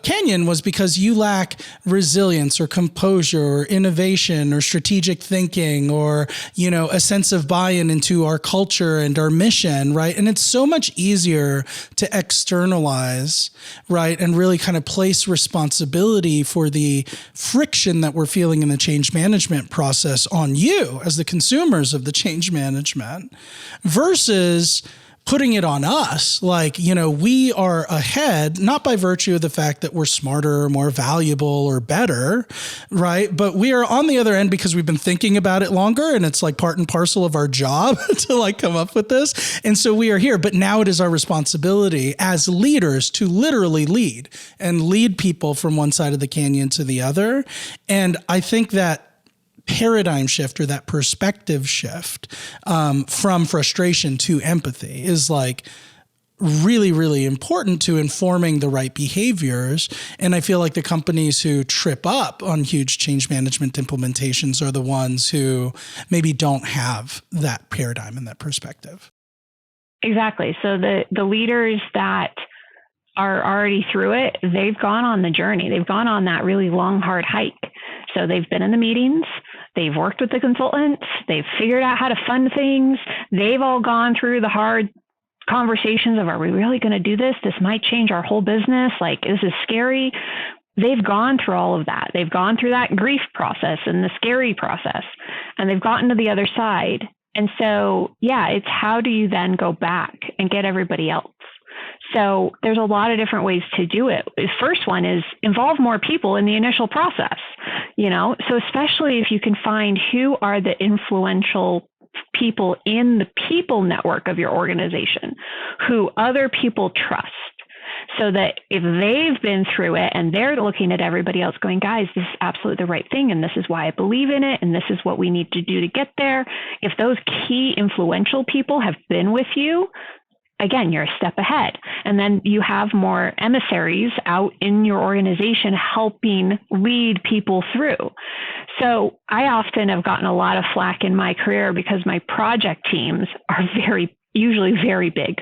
canyon was because you lack resilience or composure or innovation or strategic thinking or, a sense of buy-in into our culture and our mission, right? And it's so much easier to externalize, right? And really kind of place responsibility for the friction that we're feeling in the change management process on you as the consumers of the change management versus putting it on us. Like, we are ahead, not by virtue of the fact that we're smarter or more valuable or better, right? But we are on the other end because we've been thinking about it longer and it's like part and parcel of our job to like come up with this. And so we are here, but now it is our responsibility as leaders to literally lead and lead people from one side of the canyon to the other. And I think that paradigm shift or that perspective shift from frustration to empathy is like really, really important to informing the right behaviors. And I feel like the companies who trip up on huge change management implementations are the ones who maybe don't have that paradigm and that perspective. Exactly. So the leaders that are already through it, they've gone on the journey. They've gone on that really long, hard hike. So they've been in the meetings, they've worked with the consultants, they've figured out how to fund things. They've all gone through the hard conversations of, are we really going to do this? This might change our whole business. Like, this is scary. They've gone through all of that. They've gone through that grief process and the scary process, and they've gotten to the other side. And so, it's how do you then go back and get everybody else? So there's a lot of different ways to do it. The first one is involve more people in the initial process, so especially if you can find who are the influential people in the people network of your organization, who other people trust, so that if they've been through it and they're looking at everybody else going, guys, this is absolutely the right thing, and this is why I believe in it, and this is what we need to do to get there. If those key influential people have been with you, again, you're a step ahead. And then you have more emissaries out in your organization helping lead people through. So I often have gotten a lot of flack in my career because my project teams are usually very big.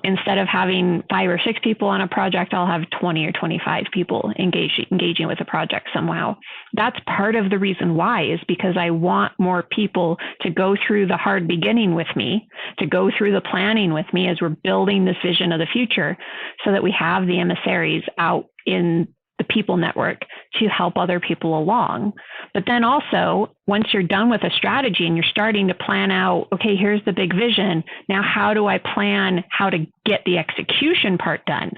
Instead of having 5 or 6 people on a project, I'll have 20 or 25 people engaging with a project somehow. That's part of the reason why, is because I want more people to go through the hard beginning with me, to go through the planning with me as we're building this vision of the future, so that we have the emissaries out in the people network to help other people along. But then also, once you're done with a strategy and you're starting to plan out, okay, here's the big vision. Now, how do I plan how to get the execution part done?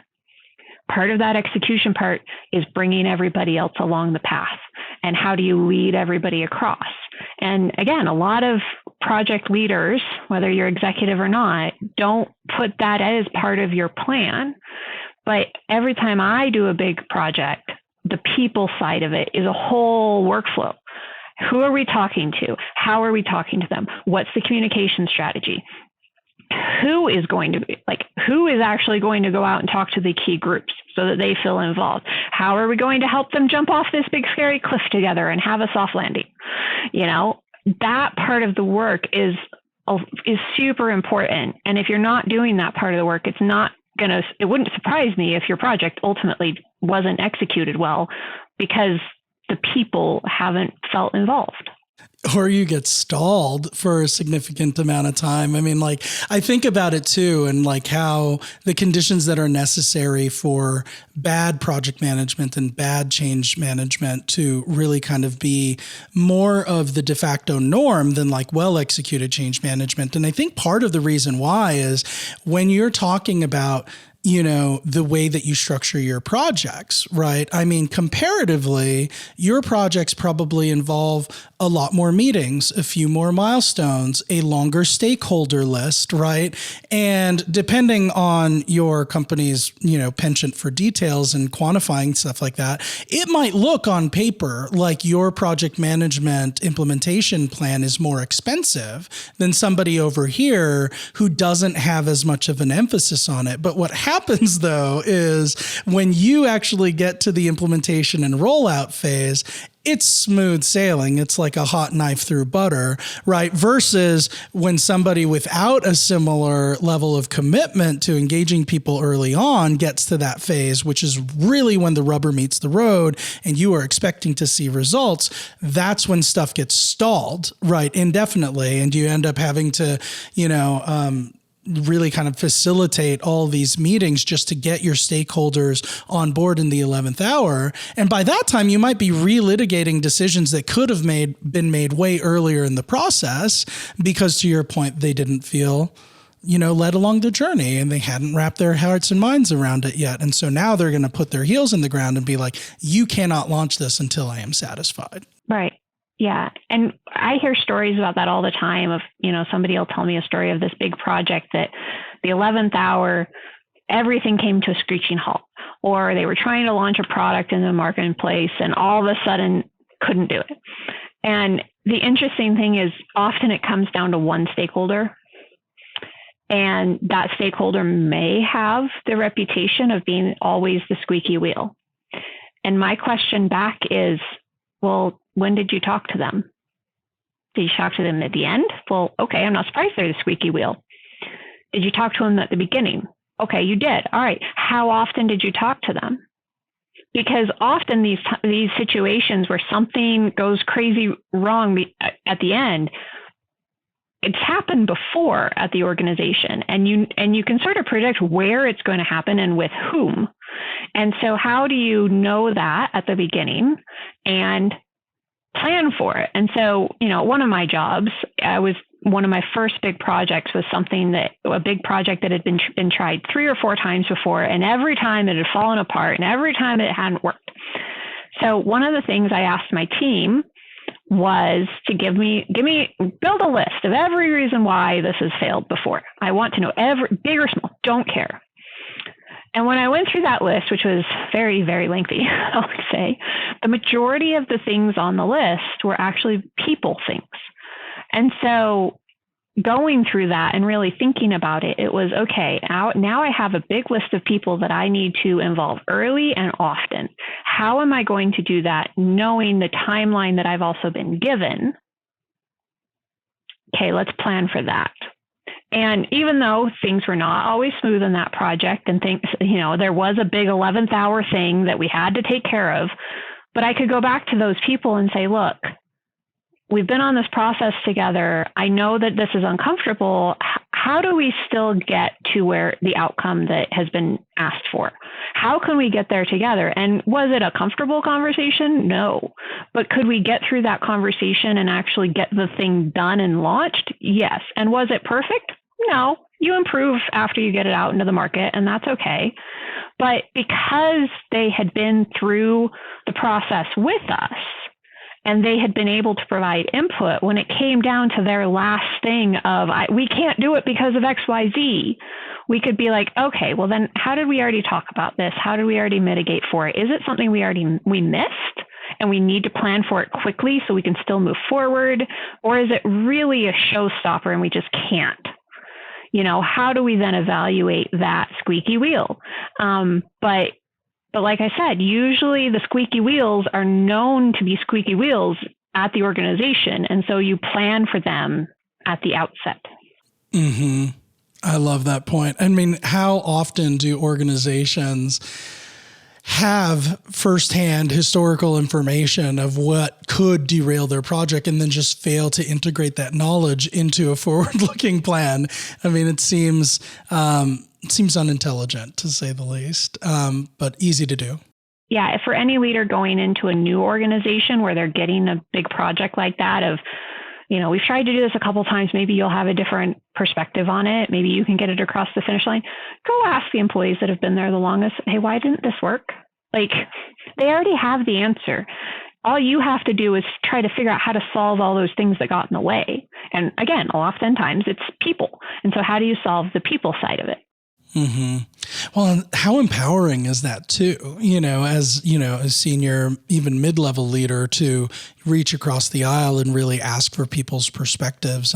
Part of that execution part is bringing everybody else along the path. And how do you lead everybody across? And again, a lot of project leaders, whether you're executive or not, don't put that as part of your plan. But every time I do a big project, the people side of it is a whole workflow. Who are we talking to? How are we talking to them? What's the communication strategy? who is actually going to go out and talk to the key groups so that they feel involved? How are we going to help them jump off this big scary cliff together and have a soft landing? That part of the work is super important. And if you're not doing that part of the work, it wouldn't surprise me if your project ultimately wasn't executed well because the people haven't felt involved. Or you get stalled for a significant amount of time. I mean, like, I think about it too, and like how the conditions that are necessary for bad project management and bad change management to really kind of be more of the de facto norm than like well-executed change management. And I think part of the reason why is when you're talking about the way that you structure your projects, right? I mean, comparatively, your projects probably involve a lot more meetings, a few more milestones, a longer stakeholder list, right? And depending on your company's, penchant for details and quantifying stuff like that, it might look on paper like your project management implementation plan is more expensive than somebody over here who doesn't have as much of an emphasis on it. But what happens though is when you actually get to the implementation and rollout phase, it's smooth sailing. It's like a hot knife through butter, right? Versus when somebody without a similar level of commitment to engaging people early on gets to that phase, which is really when the rubber meets the road and you are expecting to see results, that's when stuff gets stalled, right, indefinitely. And you end up having to, really kind of facilitate all these meetings just to get your stakeholders on board in the 11th hour. And by that time, you might be relitigating decisions that could have been made way earlier in the process because, to your point, they didn't feel, led along the journey and they hadn't wrapped their hearts and minds around it yet. And so now they're going to put their heels in the ground and be like, you cannot launch this until I am satisfied. Right. Yeah. And I hear stories about that all the time of, somebody will tell me a story of this big project that the 11th hour, everything came to a screeching halt, or they were trying to launch a product in the marketplace and all of a sudden couldn't do it. And the interesting thing is often it comes down to one stakeholder, and that stakeholder may have the reputation of being always the squeaky wheel. And my question back is, well, when did you talk to them? Did you talk to them at the end? Well, okay, I'm not surprised they're the squeaky wheel. Did you talk to them at the beginning? Okay, you did. All right. How often did you talk to them? Because often these situations where something goes crazy wrong at the end, it's happened before at the organization, and you can sort of predict where it's going to happen and with whom. And so how do you know that at the beginning and plan for it? And so, one of my jobs, one of my first big projects was a big project that had been tried 3 or 4 times before, and every time it had fallen apart and every time it hadn't worked. So one of the things I asked my team was to build a list of every reason why this has failed before. I want to know big or small, don't care. And when I went through that list, which was very, very lengthy, I would say, the majority of the things on the list were actually people things. And so going through that and really thinking about it, it was, okay, now I have a big list of people that I need to involve early and often. How am I going to do that, knowing the timeline that I've also been given? Okay, let's plan for that. And even though things were not always smooth in that project and things, there was a big 11th hour thing that we had to take care of, but I could go back to those people and say, look, we've been on this process together. I know that this is uncomfortable. How do we still get to where the outcome that has been asked for? How can we get there together? And was it a comfortable conversation? No. But could we get through that conversation and actually get the thing done and launched? Yes. And was it perfect? No. You improve after you get it out into the market, and that's okay. But because they had been through the process with us, and they had been able to provide input, when it came down to their last thing of, we can't do it because of X, Y, Z, we could be like, okay, well then how did we already talk about this? How did we already mitigate for it? Is it something we missed and we need to plan for it quickly so we can still move forward? Or is it really a showstopper and we just can't? how do we then evaluate that squeaky wheel? But like I said, usually the squeaky wheels are known to be squeaky wheels at the organization. And so you plan for them at the outset. Mm-hmm. I love that point. I mean, how often do organizations have firsthand historical information of what could derail their project and then just fail to integrate that knowledge into a forward-looking plan? I mean, it seems unintelligent, to say the least, but easy to do. Yeah, if for any leader going into a new organization where they're getting a big project like that of, we've tried to do this a couple of times, maybe you'll have a different perspective on it. Maybe you can get it across the finish line. Go ask the employees that have been there the longest, hey, why didn't this work? Like, they already have the answer. All you have to do is try to figure out how to solve all those things that got in the way. And again, oftentimes it's people. And so how do you solve the people side of it? Mm-hmm. Well, and how empowering is that too, as a senior, even mid-level leader, to reach across the aisle and really ask for people's perspectives.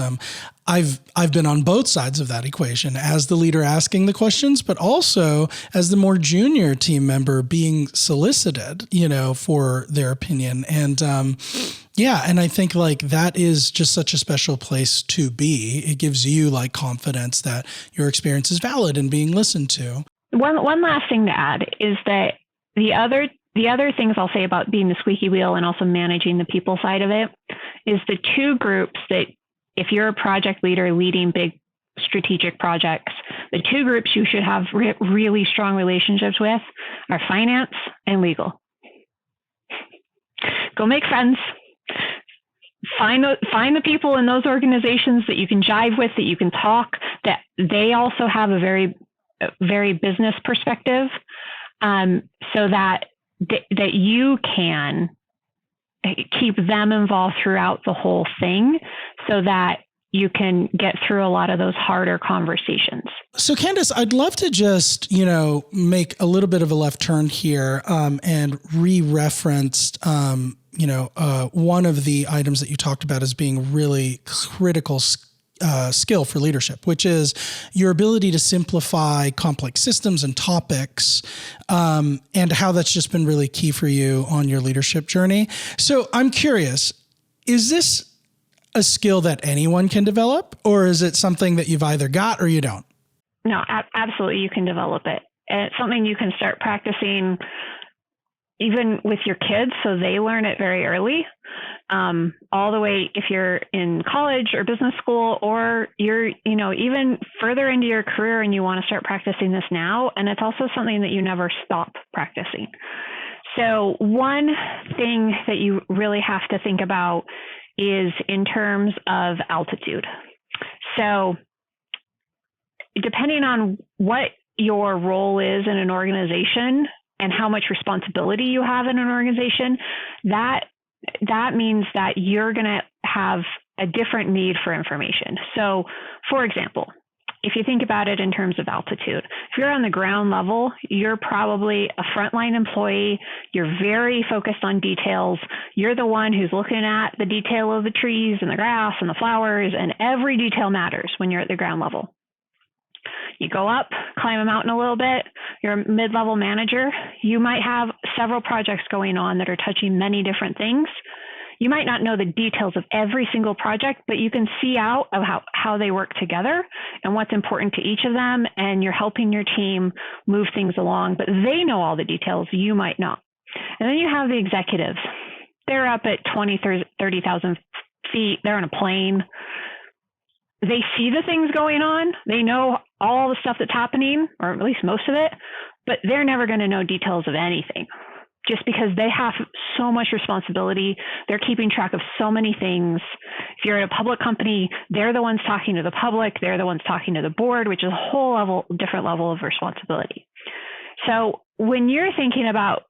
I've been on both sides of that equation, as the leader asking the questions, but also as the more junior team member being solicited, for their opinion. And, and I think that is just such a special place to be. It gives you confidence that your experience is valid and being listened to. One last thing to add is that the other things I'll say about being the squeaky wheel and also managing the people side of it is the two groups that, if you're a project leader leading big strategic projects, the two groups you should have really strong relationships with are finance and legal. Go make friends. Find the people in those organizations that you can jive with, that you can talk, that they also have a very, very business perspective, so that you can keep them involved throughout the whole thing, so that you can get through a lot of those harder conversations. So Candice, I'd love to just, make a little bit of a left turn here, and re-reference, one of the items that you talked about as being really critical skill for leadership, which is your ability to simplify complex systems and topics, and how that's just been really key for you on your leadership journey. So I'm curious, is this a skill that anyone can develop, or is it something that you've either got or you don't? No, absolutely. You can develop it. And it's something you can start practicing even with your kids, so they learn it very early, all the way if you're in college or business school, or you're, even further into your career and you want to start practicing this now. And it's also something that you never stop practicing. So one thing that you really have to think about is in terms of altitude. So depending on what your role is in an organization and how much responsibility you have in an organization, that means that you're going to have a different need for information. So, for example, if you think about it in terms of altitude, if you're on the ground level, you're probably a frontline employee. You're very focused on details. You're the one who's looking at the detail of the trees and the grass and the flowers, and every detail matters when you're at the ground level. You go up, climb a mountain a little bit, you're a mid-level manager. You might have several projects going on that are touching many different things. You might not know the details of every single project, but you can see out of how they work together and what's important to each of them, and you're helping your team move things along, but they know all the details, you might not. And then you have the executives. They're up at 20,000, 30,000 feet. They're on a plane. They see the things going on. They know all the stuff that's happening, or at least most of it, but they're never going to know details of anything, just because they have so much responsibility. They're keeping track of so many things. If you're at a public company, they're the ones talking to the public. They're the ones talking to the board, which is a whole different level of responsibility. So when you're thinking about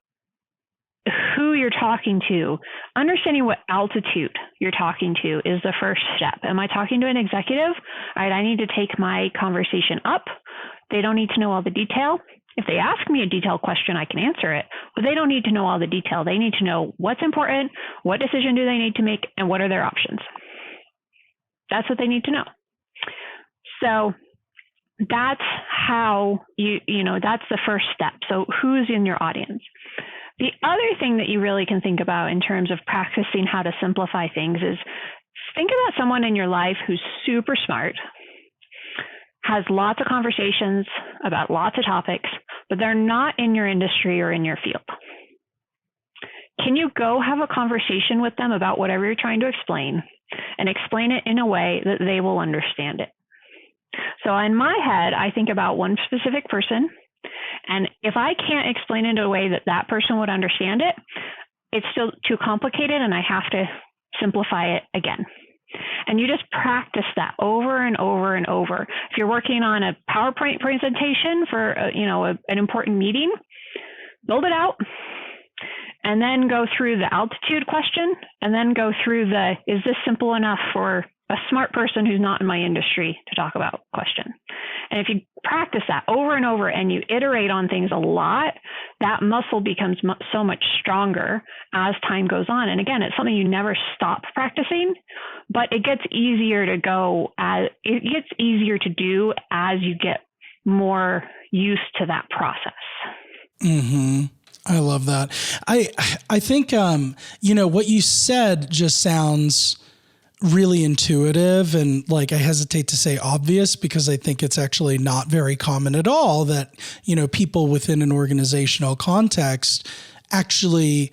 who you're talking to, understanding what altitude you're talking to is the first step. Am I talking to an executive? All right, I need to take my conversation up. They don't need to know all the detail. If they ask me a detailed question, I can answer it, but they don't need to know all the detail. They need to know what's important, what decision do they need to make, and what are their options. That's what they need to know. So that's how that's the first step. So who's in your audience? The other thing that you really can think about in terms of practicing how to simplify things is think about someone in your life who's super smart, has lots of conversations about lots of topics, but they're not in your industry or in your field. Can you go have a conversation with them about whatever you're trying to explain and explain it in a way that they will understand it? So in my head, I think about one specific person, and if I can't explain it in a way that that person would understand it, it's still too complicated and I have to simplify it again. And you just practice that over and over and over. If you're working on a PowerPoint presentation for an important meeting, build it out and then go through the altitude question and then go through the, is this simple enough for a smart person who's not in my industry to talk about question. And if you practice that over and over and you iterate on things a lot, that muscle becomes so much stronger as time goes on. And again, it's something you never stop practicing, but it gets easier to do as you get more used to that process. Mm-hmm. I love that. I think, what you said just sounds really intuitive and like I hesitate to say obvious because I think it's actually not very common at all that, people within an organizational context actually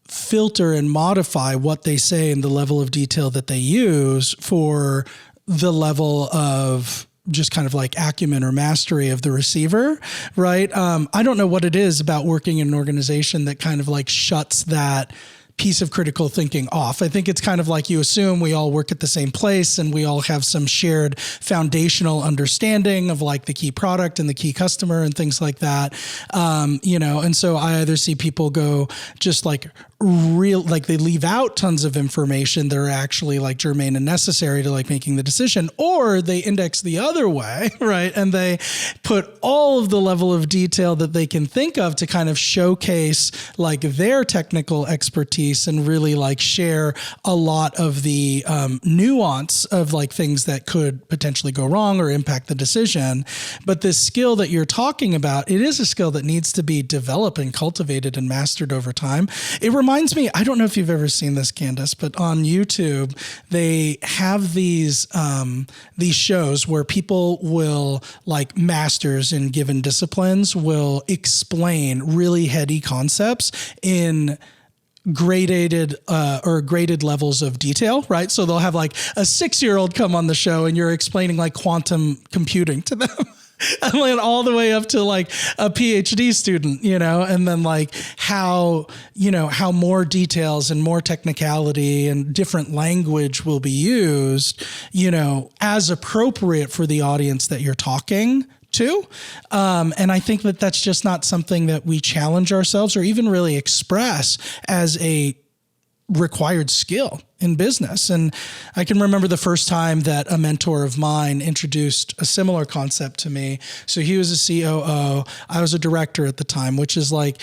filter and modify what they say and the level of detail that they use for the level of just kind of like acumen or mastery of the receiver, right? I don't know what it is about working in an organization that kind of like shuts that piece of critical thinking off. I think it's kind of like you assume we all work at the same place and we all have some shared foundational understanding of like the key product and the key customer and things like that. And so I either see people go just like they leave out tons of information that are actually like germane and necessary to like making the decision, or they index the other way, right? And they put all of the level of detail that they can think of to kind of showcase like their technical expertise and really like share a lot of the nuance of like things that could potentially go wrong or impact the decision. But this skill that you're talking about, it is a skill that needs to be developed and cultivated and mastered over time. It reminds me, I don't know if you've ever seen this, Candice, but on YouTube, they have these shows where people will, like masters in given disciplines, will explain really heady concepts in graded levels of detail, right? So they'll have like a 6-year-old come on the show and you're explaining like quantum computing to them. And then all the way up to like a PhD student, and then like how more details and more technicality and different language will be used, as appropriate for the audience that you're talking to. And I think that that's just not something that we challenge ourselves or even really express as a required skill in business. And I can remember the first time that a mentor of mine introduced a similar concept to me. So he was a COO. I was a director at the time, which is like,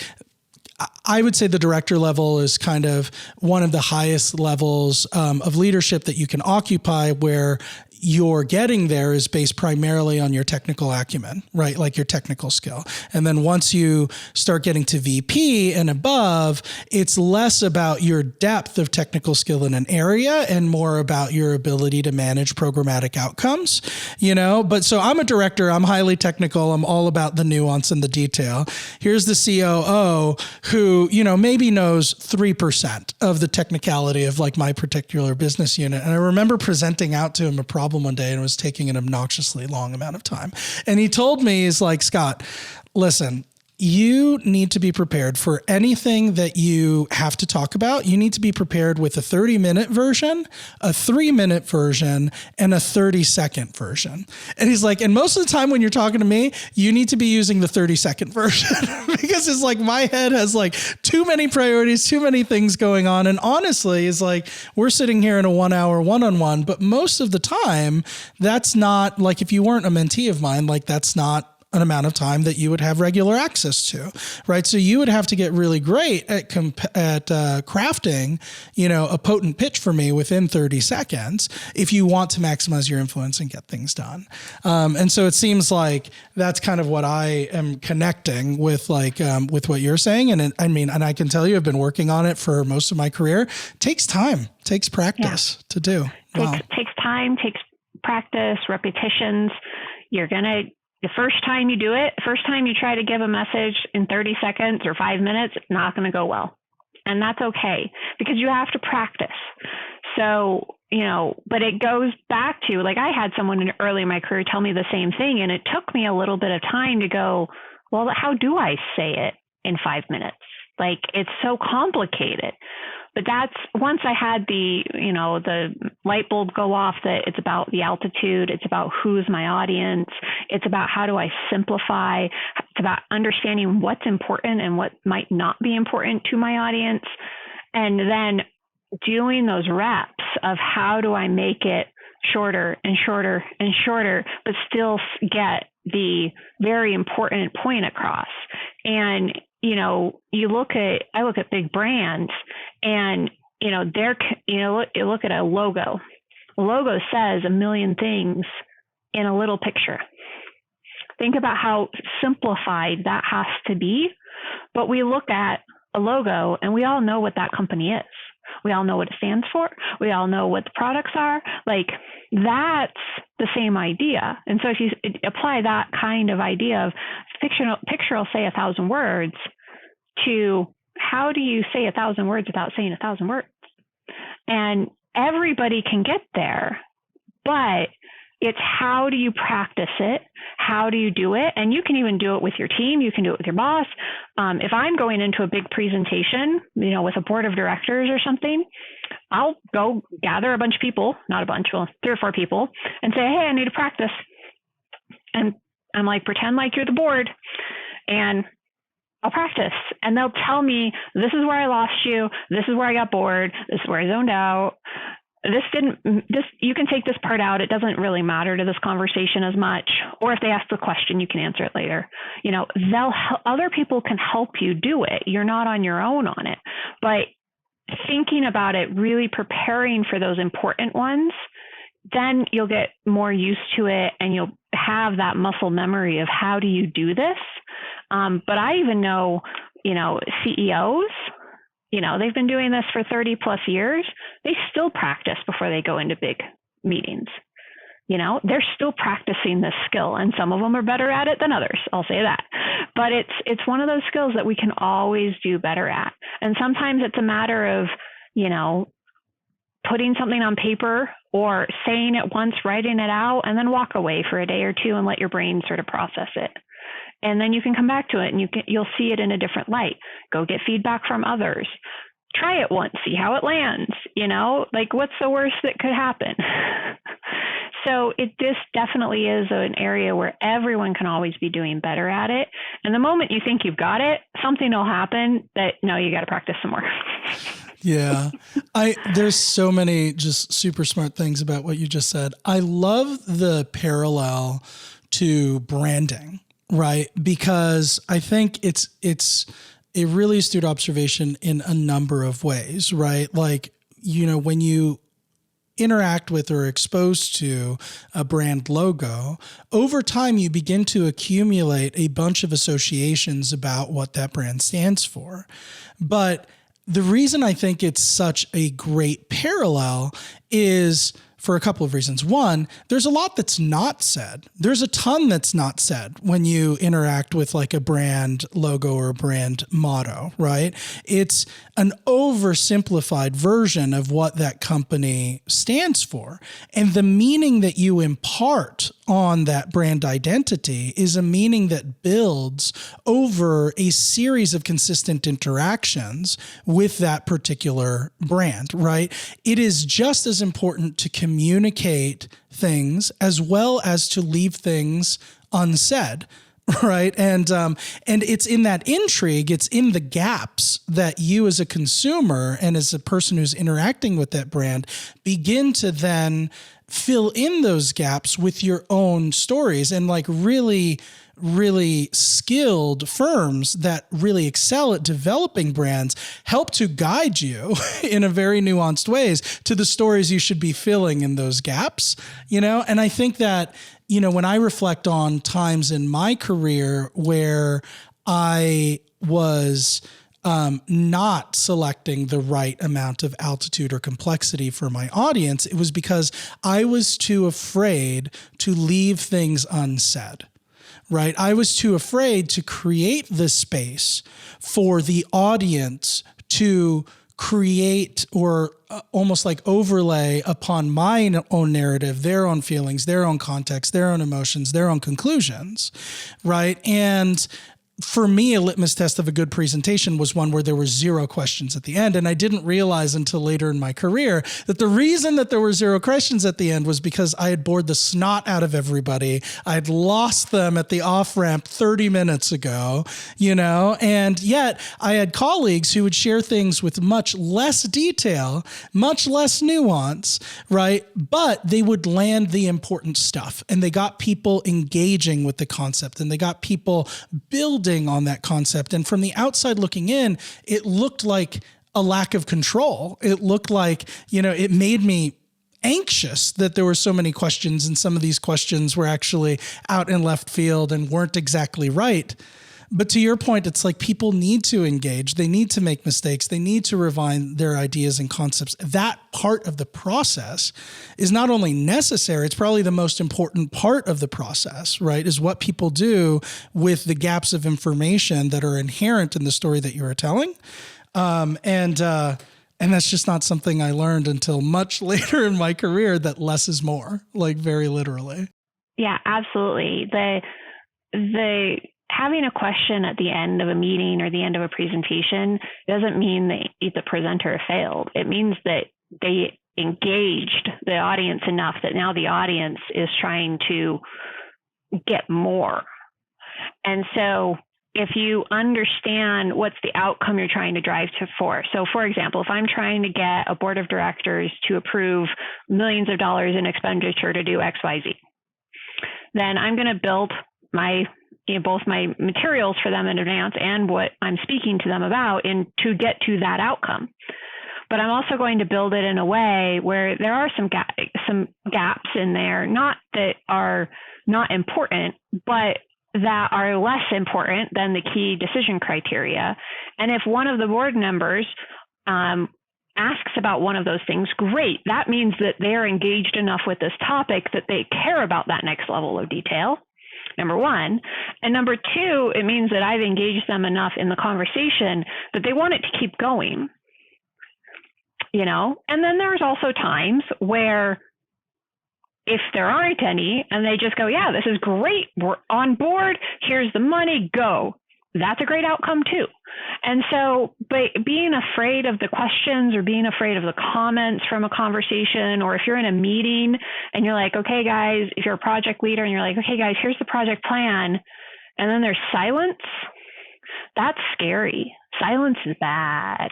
I would say the director level is kind of one of the highest levels of leadership that you can occupy, where you're getting there is based primarily on your technical acumen, right? Like your technical skill. And then once you start getting to VP and above, it's less about your depth of technical skill in an area and more about your ability to manage programmatic outcomes, But so I'm a director, I'm highly technical, I'm all about the nuance and the detail. Here's the COO who, maybe knows 3% of the technicality of like my particular business unit. And I remember presenting out to him a problem one day and it was taking an obnoxiously long amount of time. And he told me, he's like, Scott, listen, you need to be prepared for anything that you have to talk about. You need to be prepared with a 30-minute version, a 3-minute version, and a 30-second version. And he's like, and most of the time when you're talking to me, you need to be using the 30-second version because it's like my head has like too many priorities, too many things going on. And honestly, it's like we're sitting here in a 1-hour one-on-one, but most of the time, that's not like, if you weren't a mentee of mine, like that's not an amount of time that you would have regular access to, right? So you would have to get really great at crafting, a potent pitch for me within 30 seconds if you want to maximize your influence and get things done. And so it seems like that's kind of what I am connecting with, with what you're saying. And I can tell you, I've been working on it for most of my career. It takes time, takes practice to do. Wow. Takes time, takes practice, repetitions. The first time you do it, first time you try to give a message in 30 seconds or 5 minutes, it's not going to go well. And that's okay because you have to practice. So, but it goes back to, I had someone early in my career tell me the same thing. And it took me a little bit of time to go, well, how do I say it in 5 minutes? It's so complicated. But that's once I had the light bulb go off that it's about the altitude, it's about who's my audience, it's about how do I simplify, it's about understanding what's important and what might not be important to my audience. And then doing those reps of how do I make it shorter and shorter and shorter, but still get the very important point across. And I look at big brands and, you look at a logo. A logo says a million things in a little picture. Think about how simplified that has to be. But we look at a logo and we all know what that company is. We all know what it stands for. We all know what the products are. That's the same idea. And so if you apply that kind of idea of picture will say 1,000 words to how do you say 1,000 words without saying 1,000 words? And everybody can get there, but it's how do you practice it? How do you do it? And you can even do it with your team. You can do it with your boss. If I'm going into a big presentation, with a board of directors or something, I'll go gather a bunch of people, not a bunch, well, 3 or 4 people, and say, hey, I need to practice. And I'm pretend like you're the board, and I'll practice. And they'll tell me, this is where I lost you. This is where I got bored. This is where I zoned out. You can take this part out. It doesn't really matter to this conversation as much. Or if they ask the question, you can answer it later. Other people can help you do it. You're not on your own on it. But thinking about it, really preparing for those important ones, then you'll get more used to it and you'll have that muscle memory of how do you do this. But I even know, CEOs, they've been doing this for 30 plus years. They still practice before they go into big meetings. They're still practicing this skill, and some of them are better at it than others. I'll say that. But it's one of those skills that we can always do better at. And sometimes it's a matter of, putting something on paper or saying it once, writing it out, and then walk away for a day or two and let your brain sort of process it. And then you can come back to it and you'll see it in a different light. Go get feedback from others. Try it once, see how it lands, what's the worst that could happen? So this definitely is an area where everyone can always be doing better at it. And the moment you think you've got it, something will happen that, no, you got to practice some more. Yeah. There's so many just super smart things about what you just said. I love the parallel to branding, right? Because I think it's a really astute observation in a number of ways, right? When you interact with or exposed to a brand logo, over time you begin to accumulate a bunch of associations about what that brand stands for. But the reason I think it's such a great parallel is for a couple of reasons. One, there's a lot that's not said. There's a ton that's not said when you interact with a brand logo or a brand motto, right? It's an oversimplified version of what that company stands for. And the meaning that you impart on that brand identity is a meaning that builds over a series of consistent interactions with that particular brand, right? It is just as important to communicate things as well as to leave things unsaid, right? And it's in that intrigue, it's in the gaps that you as a consumer and as a person who's interacting with that brand begin to then fill in those gaps with your own stories and really really skilled firms that really excel at developing brands help to guide you in a very nuanced ways to the stories you should be filling in those gaps, And I think that, when I reflect on times in my career where I was not selecting the right amount of altitude or complexity for my audience, it was because I was too afraid to leave things unsaid, right? I was too afraid to create the space for the audience to create or almost like overlay upon my own narrative, their own feelings, their own context, their own emotions, their own conclusions, right? And for me, a litmus test of a good presentation was one where there were zero questions at the end. And I didn't realize until later in my career that the reason that there were zero questions at the end was because I had bored the snot out of everybody. I'd lost them at the off-ramp 30 minutes ago, and yet I had colleagues who would share things with much less detail, much less nuance, right? But they would land the important stuff, and they got people engaging with the concept, and they got people building on that concept. And from the outside looking in, it looked like a lack of control. It looked like, it made me anxious that there were so many questions, and some of these questions were actually out in left field and weren't exactly right. But to your point, it's like people need to engage. They need to make mistakes. They need to refine their ideas and concepts. That part of the process is not only necessary, it's probably the most important part of the process, right? Is what people do with the gaps of information that are inherent in the story that you are telling. And that's just not something I learned until much later in my career, that less is more, like very literally. Yeah, absolutely. The having a question at the end of a meeting or the end of a presentation doesn't mean that the presenter failed. It means that they engaged the audience enough that now the audience is trying to get more. And so if you understand what's the outcome you're trying to drive for. So for example, if I'm trying to get a board of directors to approve millions of dollars in expenditure to do XYZ, then I'm going to build both my materials for them in advance and what I'm speaking to them about to get to that outcome. But I'm also going to build it in a way where there are some gaps in there, not that are not important, but that are less important than the key decision criteria. And if one of the board members asks about one of those things, great. That means that they're engaged enough with this topic that they care about that next level of detail. Number one. And number two, it means that I've engaged them enough in the conversation that they want it to keep going, And then there's also times where if there aren't any and they just go, yeah, this is great, we're on board, here's the money, go. That's a great outcome too. And so, but being afraid of the questions or being afraid of the comments from a conversation, or if you're in a meeting and you're like, okay, guys, if you're a project leader and you're like, okay, guys, here's the project plan, and then there's silence, that's scary. Silence is bad.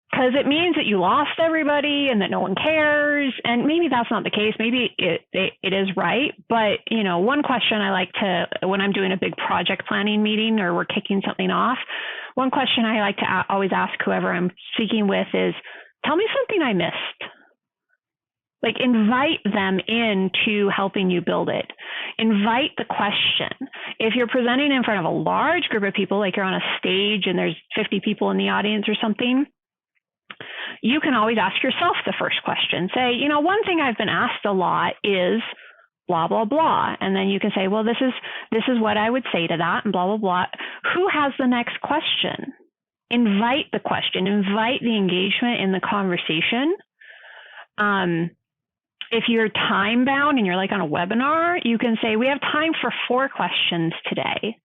Because it means that you lost everybody and that no one cares. And maybe that's not the case. Maybe it is right. But, one question I like to, when I'm doing a big project planning meeting or we're kicking something off, one question I like to always ask whoever I'm speaking with is, tell me something I missed. Like, invite them into helping you build it. Invite the question. If you're presenting in front of a large group of people, like you're on a stage and there's 50 people in the audience or something, you can always ask yourself the first question. Say, one thing I've been asked a lot is blah, blah, blah. And then you can say, well, this is what I would say to that and blah, blah, blah. Who has the next question? Invite the question, invite the engagement in the conversation. If you're time bound and you're like on a webinar, you can say, we have time for 4 questions today.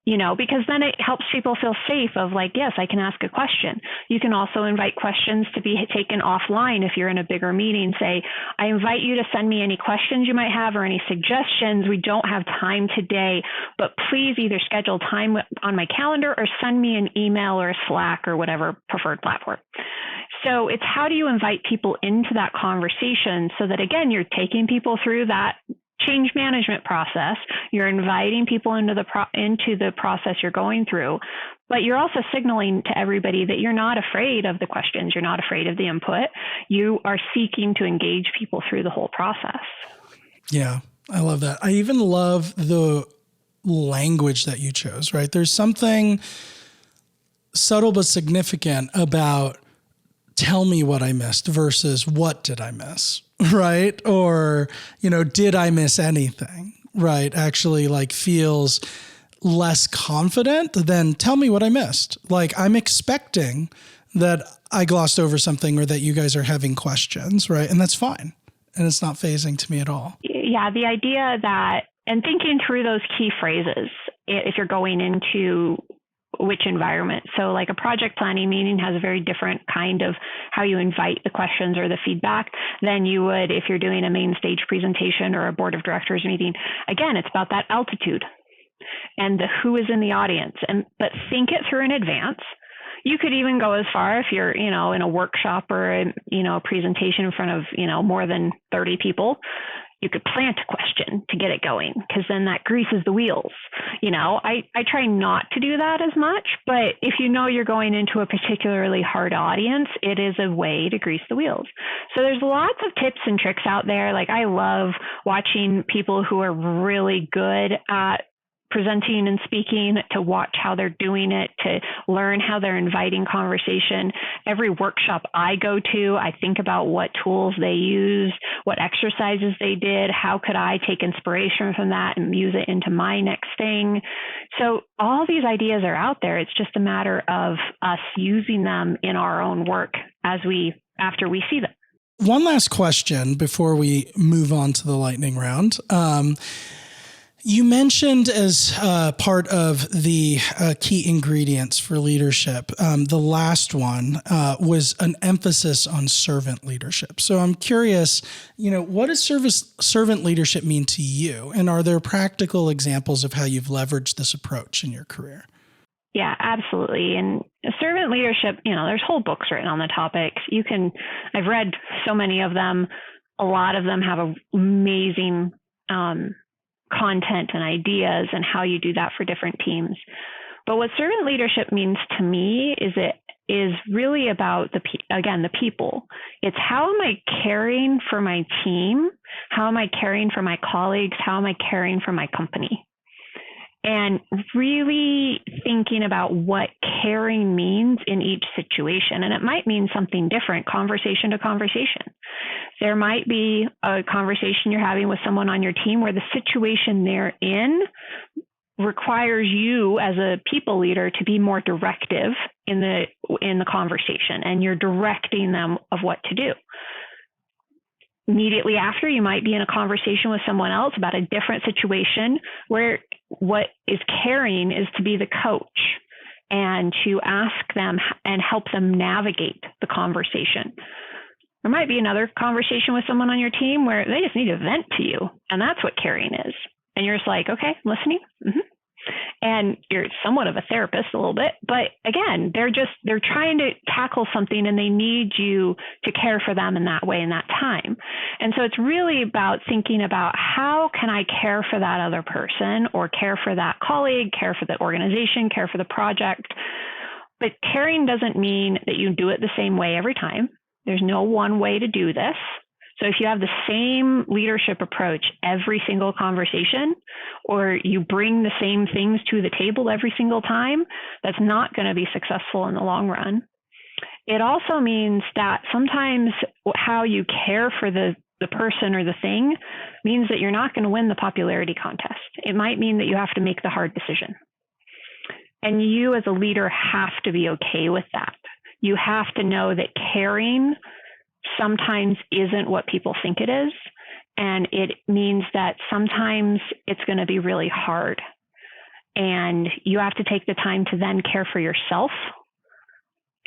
Because then it helps people feel safe of like, yes, I can ask a question. You can also invite questions to be taken offline if you're in a bigger meeting. Say, I invite you to send me any questions you might have or any suggestions. We don't have time today, but please either schedule time on my calendar or send me an email or a Slack or whatever preferred platform. So it's how do you invite people into that conversation so that, again, you're taking people through that change management process. You're inviting people into the process you're going through, but you're also signaling to everybody that you're not afraid of the questions. You're not afraid of the input. You are seeking to engage people through the whole process. Yeah, I love that. I even love the language that you chose, right? There's something subtle but significant about tell me what I missed versus what did I miss, right? Or, did I miss anything, right? Actually feels less confident than tell me what I missed. Like I'm expecting that I glossed over something or that you guys are having questions, right? And that's fine. And it's not phasing to me at all. Yeah, the idea that, and thinking through those key phrases, if you're going into which environment. So like a project planning meeting has a very different kind of how you invite the questions or the feedback than you would if you're doing a main stage presentation or a board of directors meeting. Again, it's about that altitude and the who is in the audience. But think it through in advance. You could even go as far if you're, in a workshop or a presentation in front of, more than 30 people. You could plant a question to get it going, because then that greases the wheels. I try not to do that as much, but if you're going into a particularly hard audience, it is a way to grease the wheels. So there's lots of tips and tricks out there. Like I love watching people who are really good at presenting and speaking, to watch how they're doing it, to learn how they're inviting conversation. Every workshop I go to, I think about what tools they used, what exercises they did, how could I take inspiration from that and use it into my next thing. So all these ideas are out there. It's just a matter of us using them in our own work after we see them. One last question before we move on to the lightning round. You mentioned as part of the key ingredients for leadership, the last one was an emphasis on servant leadership. So I'm curious, what does servant leadership mean to you? And are there practical examples of how you've leveraged this approach in your career? Yeah, absolutely. And servant leadership, there's whole books written on the topic. I've read so many of them. A lot of them have amazing content and ideas and how you do that for different teams. But what servant leadership means to me is it is really about the people. It's how am I caring for my team? How am I caring for my colleagues? How am I caring for my company? And really thinking about what caring means in each situation. And it might mean something different, conversation to conversation. There might be a conversation you're having with someone on your team where the situation they're in requires you as a people leader to be more directive in the conversation, and you're directing them of what to do. Immediately after, you might be in a conversation with someone else about a different situation where what is caring is to be the coach and to ask them and help them navigate the conversation. There might be another conversation with someone on your team where they just need to vent to you, and that's what caring is. And you're just like, okay, listening. Mm-hmm. And you're somewhat of a therapist a little bit, but again, they're trying to tackle something and they need you to care for them in that way, in that time. And so it's really about thinking about how can I care for that other person or care for that colleague, care for the organization, care for the project. But caring doesn't mean that you do it the same way every time. There's no one way to do this. So if you have the same leadership approach every single conversation, or you bring the same things to the table every single time, that's not going to be successful in the long run. It also means that sometimes how you care for the person or the thing means that you're not going to win the popularity contest. It might mean that you have to make the hard decision. And you as a leader have to be okay with that. You have to know that caring sometimes isn't what people think it is. And it means that sometimes it's going to be really hard. And you have to take the time to then care for yourself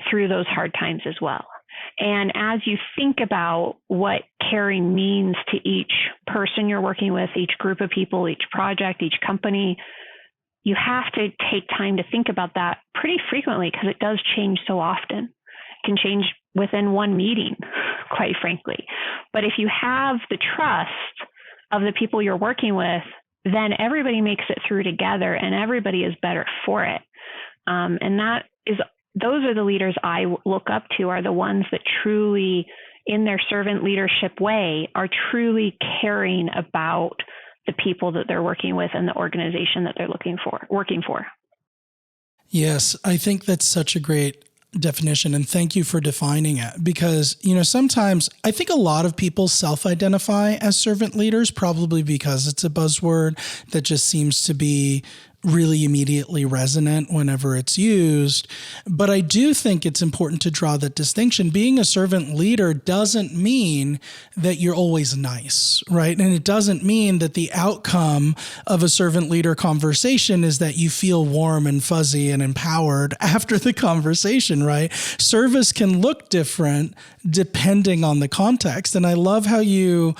through those hard times as well. And as you think about what caring means to each person you're working with, each group of people, each project, each company, you have to take time to think about that pretty frequently because it does change so often. It can change within one meeting, quite frankly. But if you have the trust of the people you're working with, then everybody makes it through together and everybody is better for it. And those are the leaders I look up to, are the ones that truly, in their servant leadership way, are truly caring about the people that they're working with and the organization that they're working for. Yes, I think that's such a great definition, and thank you for defining it, because, sometimes I think a lot of people self-identify as servant leaders, probably because it's a buzzword that just seems to be really immediately resonant whenever it's used. But I do think it's important to draw that distinction. Being a servant leader doesn't mean that you're always nice, right? And it doesn't mean that the outcome of a servant leader conversation is that you feel warm and fuzzy and empowered after the conversation, right? Service can look different depending on the context. And I love how you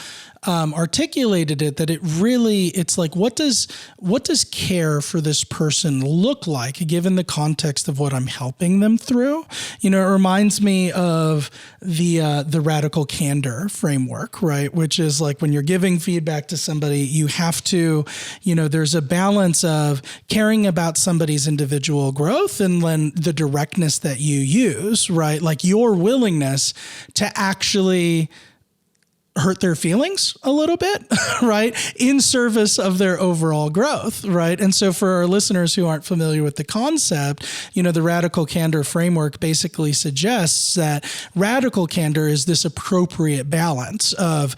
articulated it, that it's like, what does care for this person look like given the context of what I'm helping them through? It reminds me of the radical candor framework, right? Which is like, when you're giving feedback to somebody, you have to, there's a balance of caring about somebody's individual growth and then the directness that you use, right? Like your willingness to actually hurt their feelings a little bit, right? In service of their overall growth, right? And so for our listeners who aren't familiar with the concept, the radical candor framework basically suggests that radical candor is this appropriate balance of,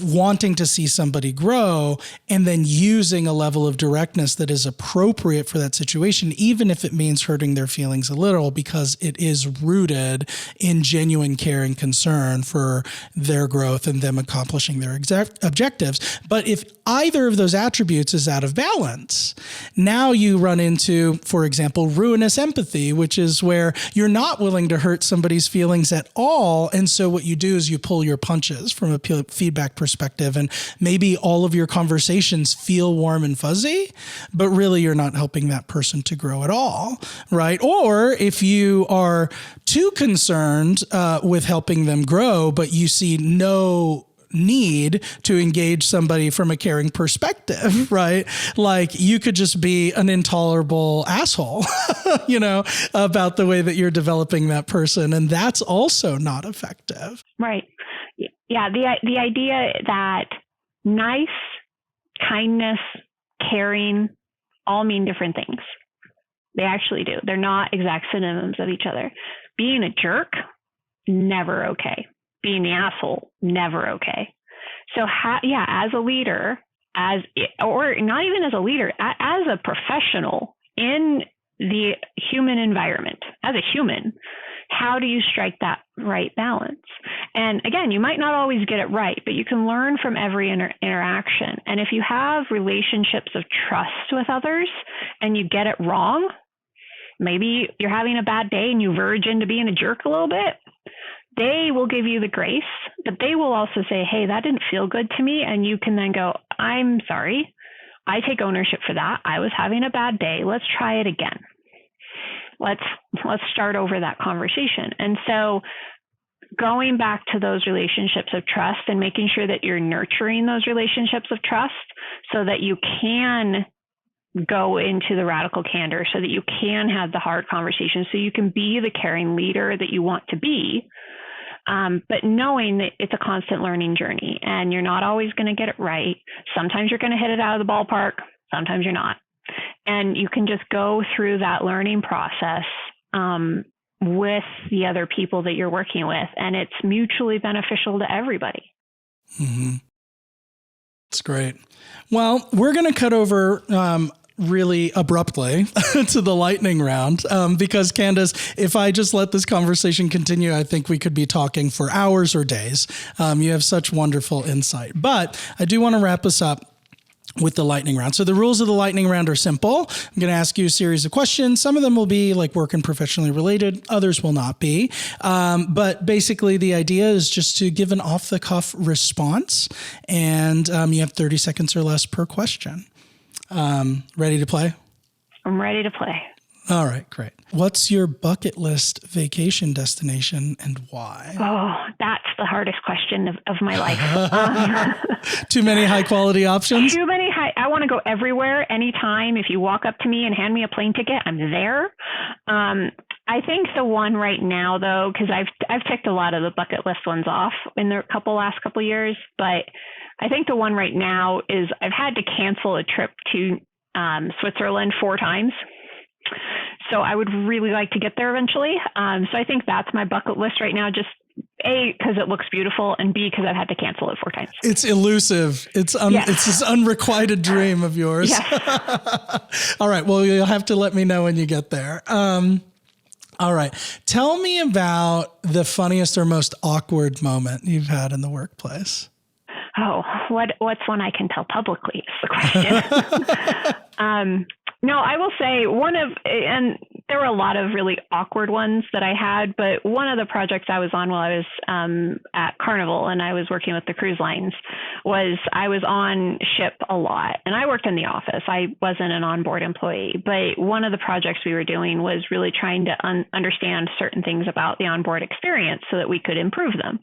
wanting to see somebody grow and then using a level of directness that is appropriate for that situation, even if it means hurting their feelings a little, because it is rooted in genuine care and concern for their growth and them accomplishing their objectives. But if either of those attributes is out of balance, now you run into, for example, ruinous empathy, which is where you're not willing to hurt somebody's feelings at all. And so what you do is you pull your punches from a feedback perspective, and maybe all of your conversations feel warm and fuzzy, but really you're not helping that person to grow at all, right? Or if you are too concerned with helping them grow, but you see no need to engage somebody from a caring perspective, right? Like you could just be an intolerable asshole, about the way that you're developing that person. And that's also not effective. Right. Yeah. The idea that nice, kindness, caring all mean different things. They actually do. They're not exact synonyms of each other. Being a jerk, never okay. Being the asshole, never okay. So, as a leader, or not even as a leader, as a professional in the human environment, as a human, how do you strike that right balance? And again, you might not always get it right, but you can learn from every interaction. And if you have relationships of trust with others and you get it wrong, maybe you're having a bad day and you verge into being a jerk a little bit, they will give you the grace, but they will also say, hey, that didn't feel good to me. And you can then go, I'm sorry. I take ownership for that. I was having a bad day. Let's try it again. Let's start over that conversation. And so going back to those relationships of trust and making sure that you're nurturing those relationships of trust so that you can go into the radical candor, so that you can have the hard conversations, so you can be the caring leader that you want to be. But knowing that it's a constant learning journey and you're not always going to get it right. Sometimes you're going to hit it out of the ballpark. Sometimes you're not. And you can just go through that learning process with the other people that you're working with. And it's mutually beneficial to everybody. Mm-hmm. That's great. Well, we're going to cut over really abruptly to the lightning round because, Candice, if I just let this conversation continue, I think we could be talking for hours or days. You have such wonderful insight. But I do want to wrap us up with the lightning round. So the rules of the lightning round are simple. I'm going to ask you a series of questions. Some of them will be like work and professionally related. Others will not be. But basically the idea is just to give an off the cuff response. And you have 30 seconds or less per question. Ready to play? I'm ready to play. All right, great. What's your bucket list vacation destination and why? Oh, that's the hardest question of my life. Too many high quality options? Too many I want to go everywhere, anytime. If you walk up to me and hand me a plane ticket, I'm there. I think the one right now, though, because I've ticked a lot of the bucket list ones off in the last couple of years, but I think the one right now is I've had to cancel a trip to Switzerland 4 times. So I would really like to get there eventually. So I think that's my bucket list right now. Just A, because it looks beautiful, and B, because I've had to cancel it 4 times. It's elusive. It's this unrequited dream of yours. Yes. All right. Well, you'll have to let me know when you get there. All right. Tell me about the funniest or most awkward moment you've had in the workplace. Oh, what's one I can tell publicly is the question. No, I will say and there were a lot of really awkward ones that I had, but one of the projects I was on while I was at Carnival and I was working with the cruise lines was I was on ship a lot, and I worked in the office. I wasn't an onboard employee, but one of the projects we were doing was really trying to understand certain things about the onboard experience so that we could improve them.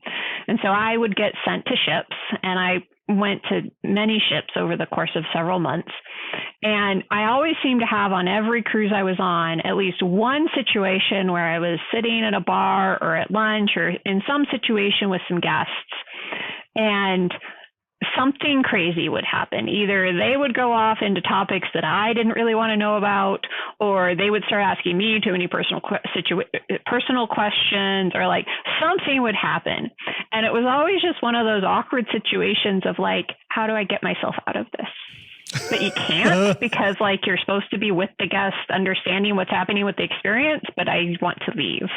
And so I would get sent to ships, and I went to many ships over the course of several months. And I always seemed to have on every cruise I was on at least one situation where I was sitting at a bar or at lunch or in some situation with some guests, and something crazy would happen. Either they would go off into topics that I didn't really want to know about, or they would start asking me too many personal questions, or like something would happen. And it was always just one of those awkward situations of like, how do I get myself out of this? But you can't because like you're supposed to be with the guest, understanding what's happening with the experience, but I want to leave.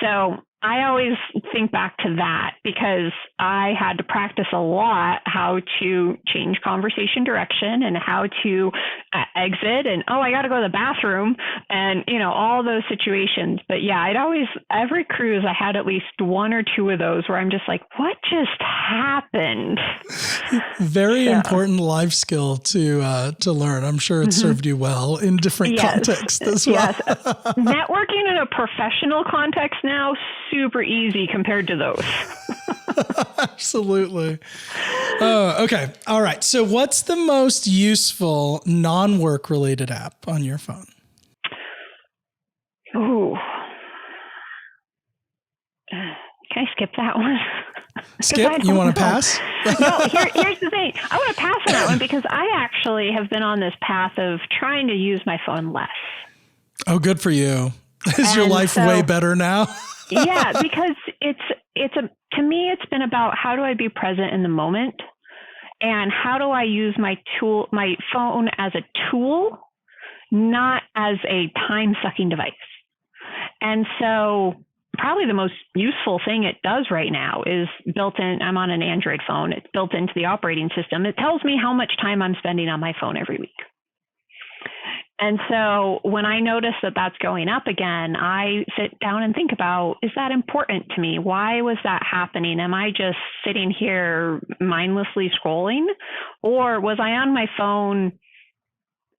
So I always think back to that because I had to practice a lot how to change conversation direction and how to exit and, I got to go to the bathroom and, all those situations. But yeah, every cruise I had at least 1 or 2 of those where I'm just like, what just happened? Very important life skill to learn. I'm sure it served you well in different contexts as well. Yes. Networking in a professional context now, super easy compared to those. Absolutely. Okay. All right. So what's the most useful non-work related app on your phone? Ooh. Can I skip that one? Skip? You want to pass? No, here's the thing. I want to pass on that one because I actually have been on this path of trying to use my phone less. Oh, good for you. Is your life way better now? Yeah, because to me, it's been about how do I be present in the moment and how do I use my phone as a tool, not as a time-sucking device. And so probably the most useful thing it does right now is built in. I'm on an Android phone. It's built into the operating system. It tells me how much time I'm spending on my phone every week. And so when I notice that that's going up again, I sit down and think about, is that important to me? Why was that happening? Am I just sitting here mindlessly scrolling? Or was I on my phone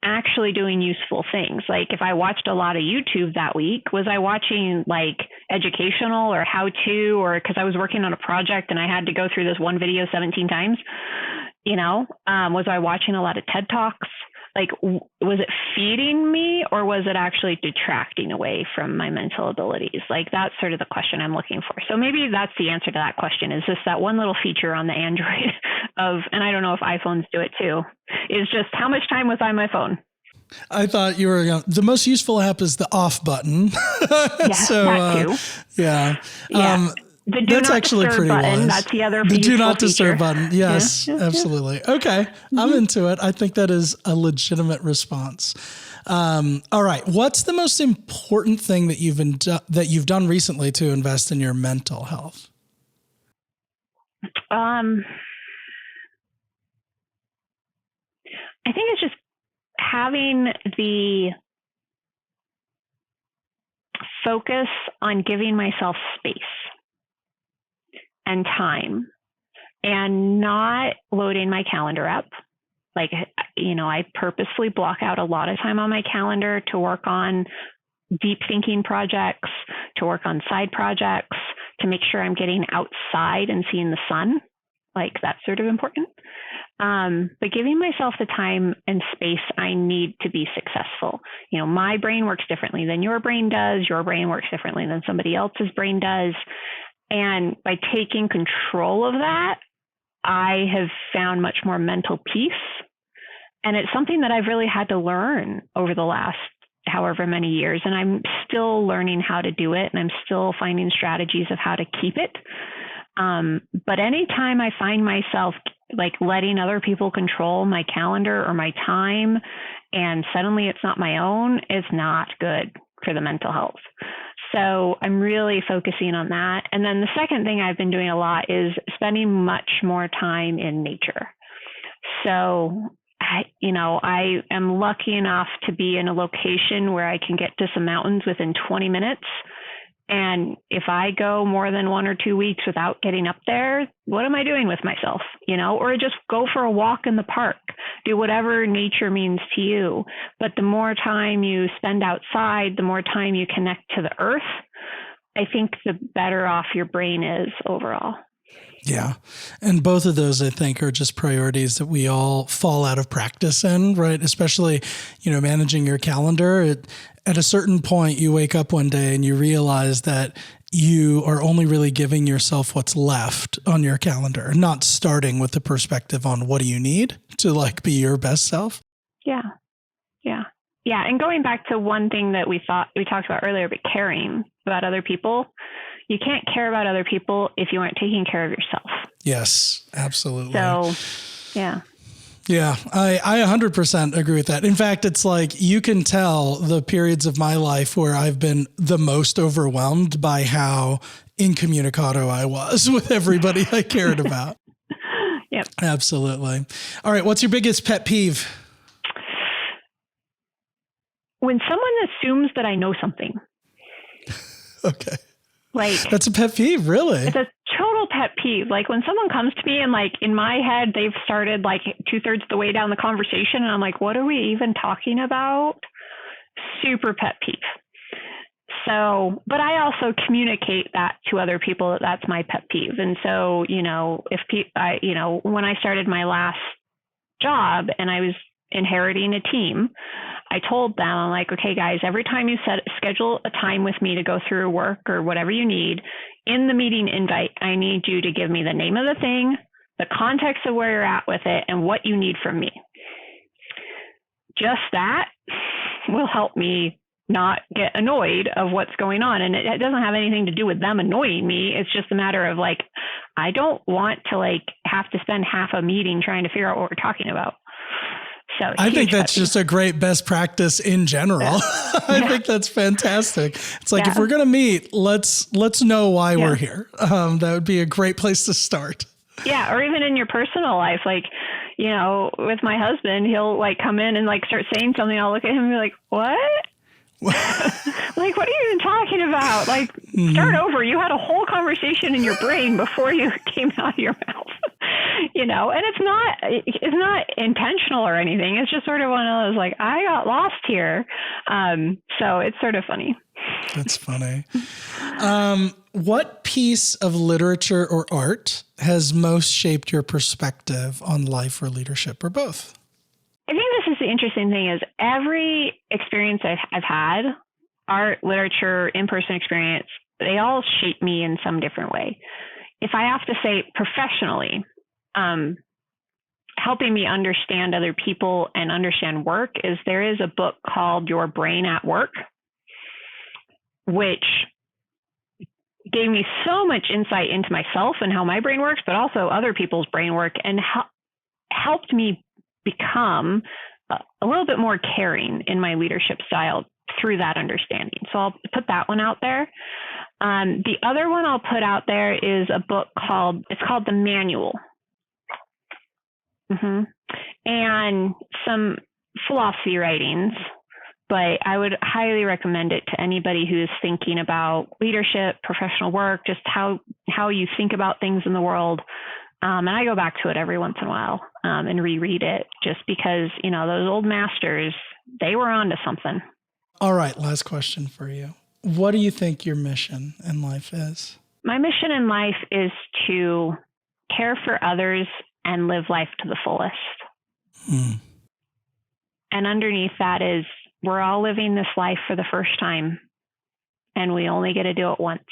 actually doing useful things? Like if I watched a lot of YouTube that week, was I watching like educational or how to, or because I was working on a project and I had to go through this one video 17 times, was I watching a lot of TED Talks? Like, was it feeding me or was it actually detracting away from my mental abilities? Like, that's sort of the question I'm looking for. So maybe that's the answer to that question, is just that one little feature on the Android and I don't know if iPhones do it too, is just how much time was I on my phone? I thought you were the most useful app is the off button. Yes, that too. Yeah. The do that's not actually disturb pretty button. wise. That's the other The do not feature. disturb button. Yes, absolutely. Okay. I'm into it. I think that is a legitimate response. All right. What's the most important thing that you've done recently to invest in your mental health? I think it's just having the focus on giving myself space and time and not loading my calendar up. Like I purposefully block out a lot of time on my calendar to work on deep thinking projects, to work on side projects, to make sure I'm getting outside and seeing the sun. Like, that's sort of important. But giving myself the time and space I need to be successful. My brain works differently than your brain does. Your brain works differently than somebody else's brain does. And by taking control of that, I have found much more mental peace. And it's something that I've really had to learn over the last however many years. And I'm still learning how to do it. And I'm still finding strategies of how to keep it. But anytime I find myself like letting other people control my calendar or my time, and suddenly it's not my own, it's not good for the mental health. So I'm really focusing on that. And then the second thing I've been doing a lot is spending much more time in nature. So I am lucky enough to be in a location where I can get to some mountains within 20 minutes. And if I go more than 1 or 2 weeks without getting up there, what am I doing with myself? Or just go for a walk in the park, do whatever nature means to you. But the more time you spend outside, the more time you connect to the earth, I think the better off your brain is overall. Yeah. And both of those, I think, are just priorities that we all fall out of practice in, right? Especially, managing your calendar. At a certain point, you wake up one day and you realize that you are only really giving yourself what's left on your calendar, not starting with the perspective on what do you need to be your best self. Yeah. And going back to one thing that we talked about earlier, but caring about other people. You can't care about other people if you aren't taking care of yourself. Yes, absolutely. So, yeah. Yeah, I 100% agree with that. In fact, it's like you can tell the periods of my life where I've been the most overwhelmed by how incommunicado I was with everybody I cared about. Yep. Absolutely. All right. What's your biggest pet peeve? When someone assumes that I know something. Okay. That's a pet peeve, really? It's a total pet peeve. Like when someone comes to me and in my head, they've started 2/3 of the way down the conversation and I'm like, what are we even talking about? Super pet peeve. So, but I also communicate that to other people that that's my pet peeve. And so, when I started my last job and I was inheriting a team, I told them, I'm like, okay, guys, every time you schedule a time with me to go through work or whatever you need, in the meeting invite, I need you to give me the name of the thing, the context of where you're at with it, and what you need from me. Just that will help me not get annoyed of what's going on. And it doesn't have anything to do with them annoying me. It's just a matter of I don't want to have to spend half a meeting trying to figure out what we're talking about. So I think that's just a great best practice in general. Yeah. I think that's fantastic. It's if we're going to meet, let's know why we're here. That would be a great place to start. Yeah. Or even in your personal life, with my husband, he'll come in and start saying something. I'll look at him and be like, what? What are you even talking about? Start over. You had a whole conversation in your brain before you came out of your mouth. And it's not intentional or anything. It's just sort of one of those I got lost here. So it's sort of funny. That's funny. What piece of literature or art has most shaped your perspective on life or leadership, or both? I think this is the interesting thing is every experience I've had, art, literature, in-person experience, they all shape me in some different way. If I have to say professionally, helping me understand other people and understand work is there is a book called Your Brain at Work, which gave me so much insight into myself and how my brain works, but also other people's brain work, and helped me become a little bit more caring in my leadership style through that understanding. So I'll put that one out there. The other one I'll put out there is a book called The Manual. And some philosophy writings, but I would highly recommend it to anybody who is thinking about leadership, professional work, just how you think about things in the world. And I go back to it every once in a while. and reread it, just because, those old masters, they were onto something. All right. Last question for you. What do you think your mission in life is? My mission in life is to care for others and live life to the fullest. And underneath that is, we're all living this life for the first time, and we only get to do it once.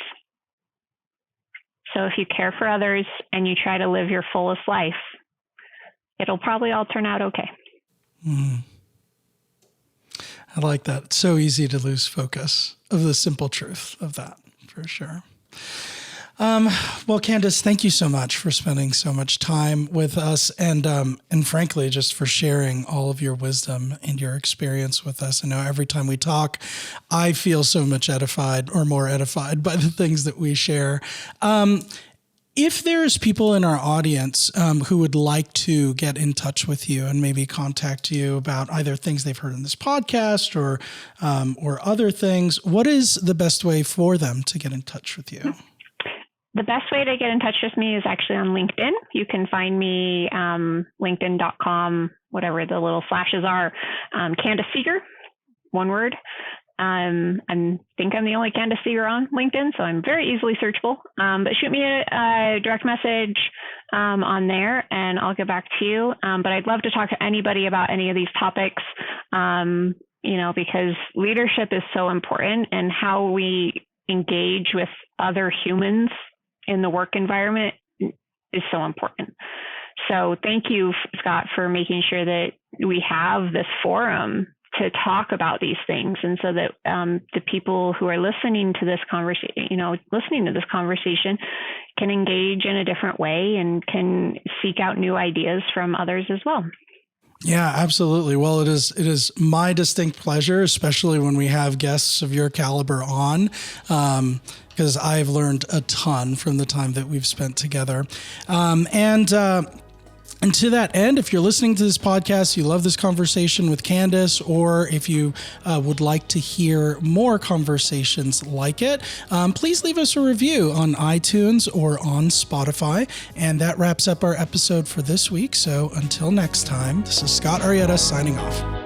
So if you care for others and you try to live your fullest life, it'll probably all turn out okay. I like that. It's so easy to lose focus of the simple truth of that, for sure. Well, Candice, thank you so much for spending so much time with us, and frankly, just for sharing all of your wisdom and your experience with us. I know every time we talk, I feel so much edified, or more edified, by the things that we share. If there's people in our audience who would like to get in touch with you and maybe contact you about either things they've heard in this podcast or other things, what is the best way for them to get in touch with you? The best way to get in touch with me is actually on LinkedIn. You can find me linkedin.com, whatever the little flashes are, Candice Seiger, one word. I think I'm the only Candice Seiger on LinkedIn, so I'm very easily searchable. But shoot me a direct message on there, and I'll get back to you. But I'd love to talk to anybody about any of these topics, because leadership is so important, and how we engage with other humans in the work environment is so important. So thank you, Scott, for making sure that we have this forum to talk about these things, and so that the people who are listening to this conversation, can engage in a different way and can seek out new ideas from others as well. Yeah, absolutely. Well, it is my distinct pleasure, especially when we have guests of your caliber on, because I've learned a ton from the time that we've spent together. And to that end, if you're listening to this podcast, you love this conversation with Candice, or if you would like to hear more conversations like it, please leave us a review on iTunes or on Spotify. And that wraps up our episode for this week. So until next time, this is Scott Arrieta signing off.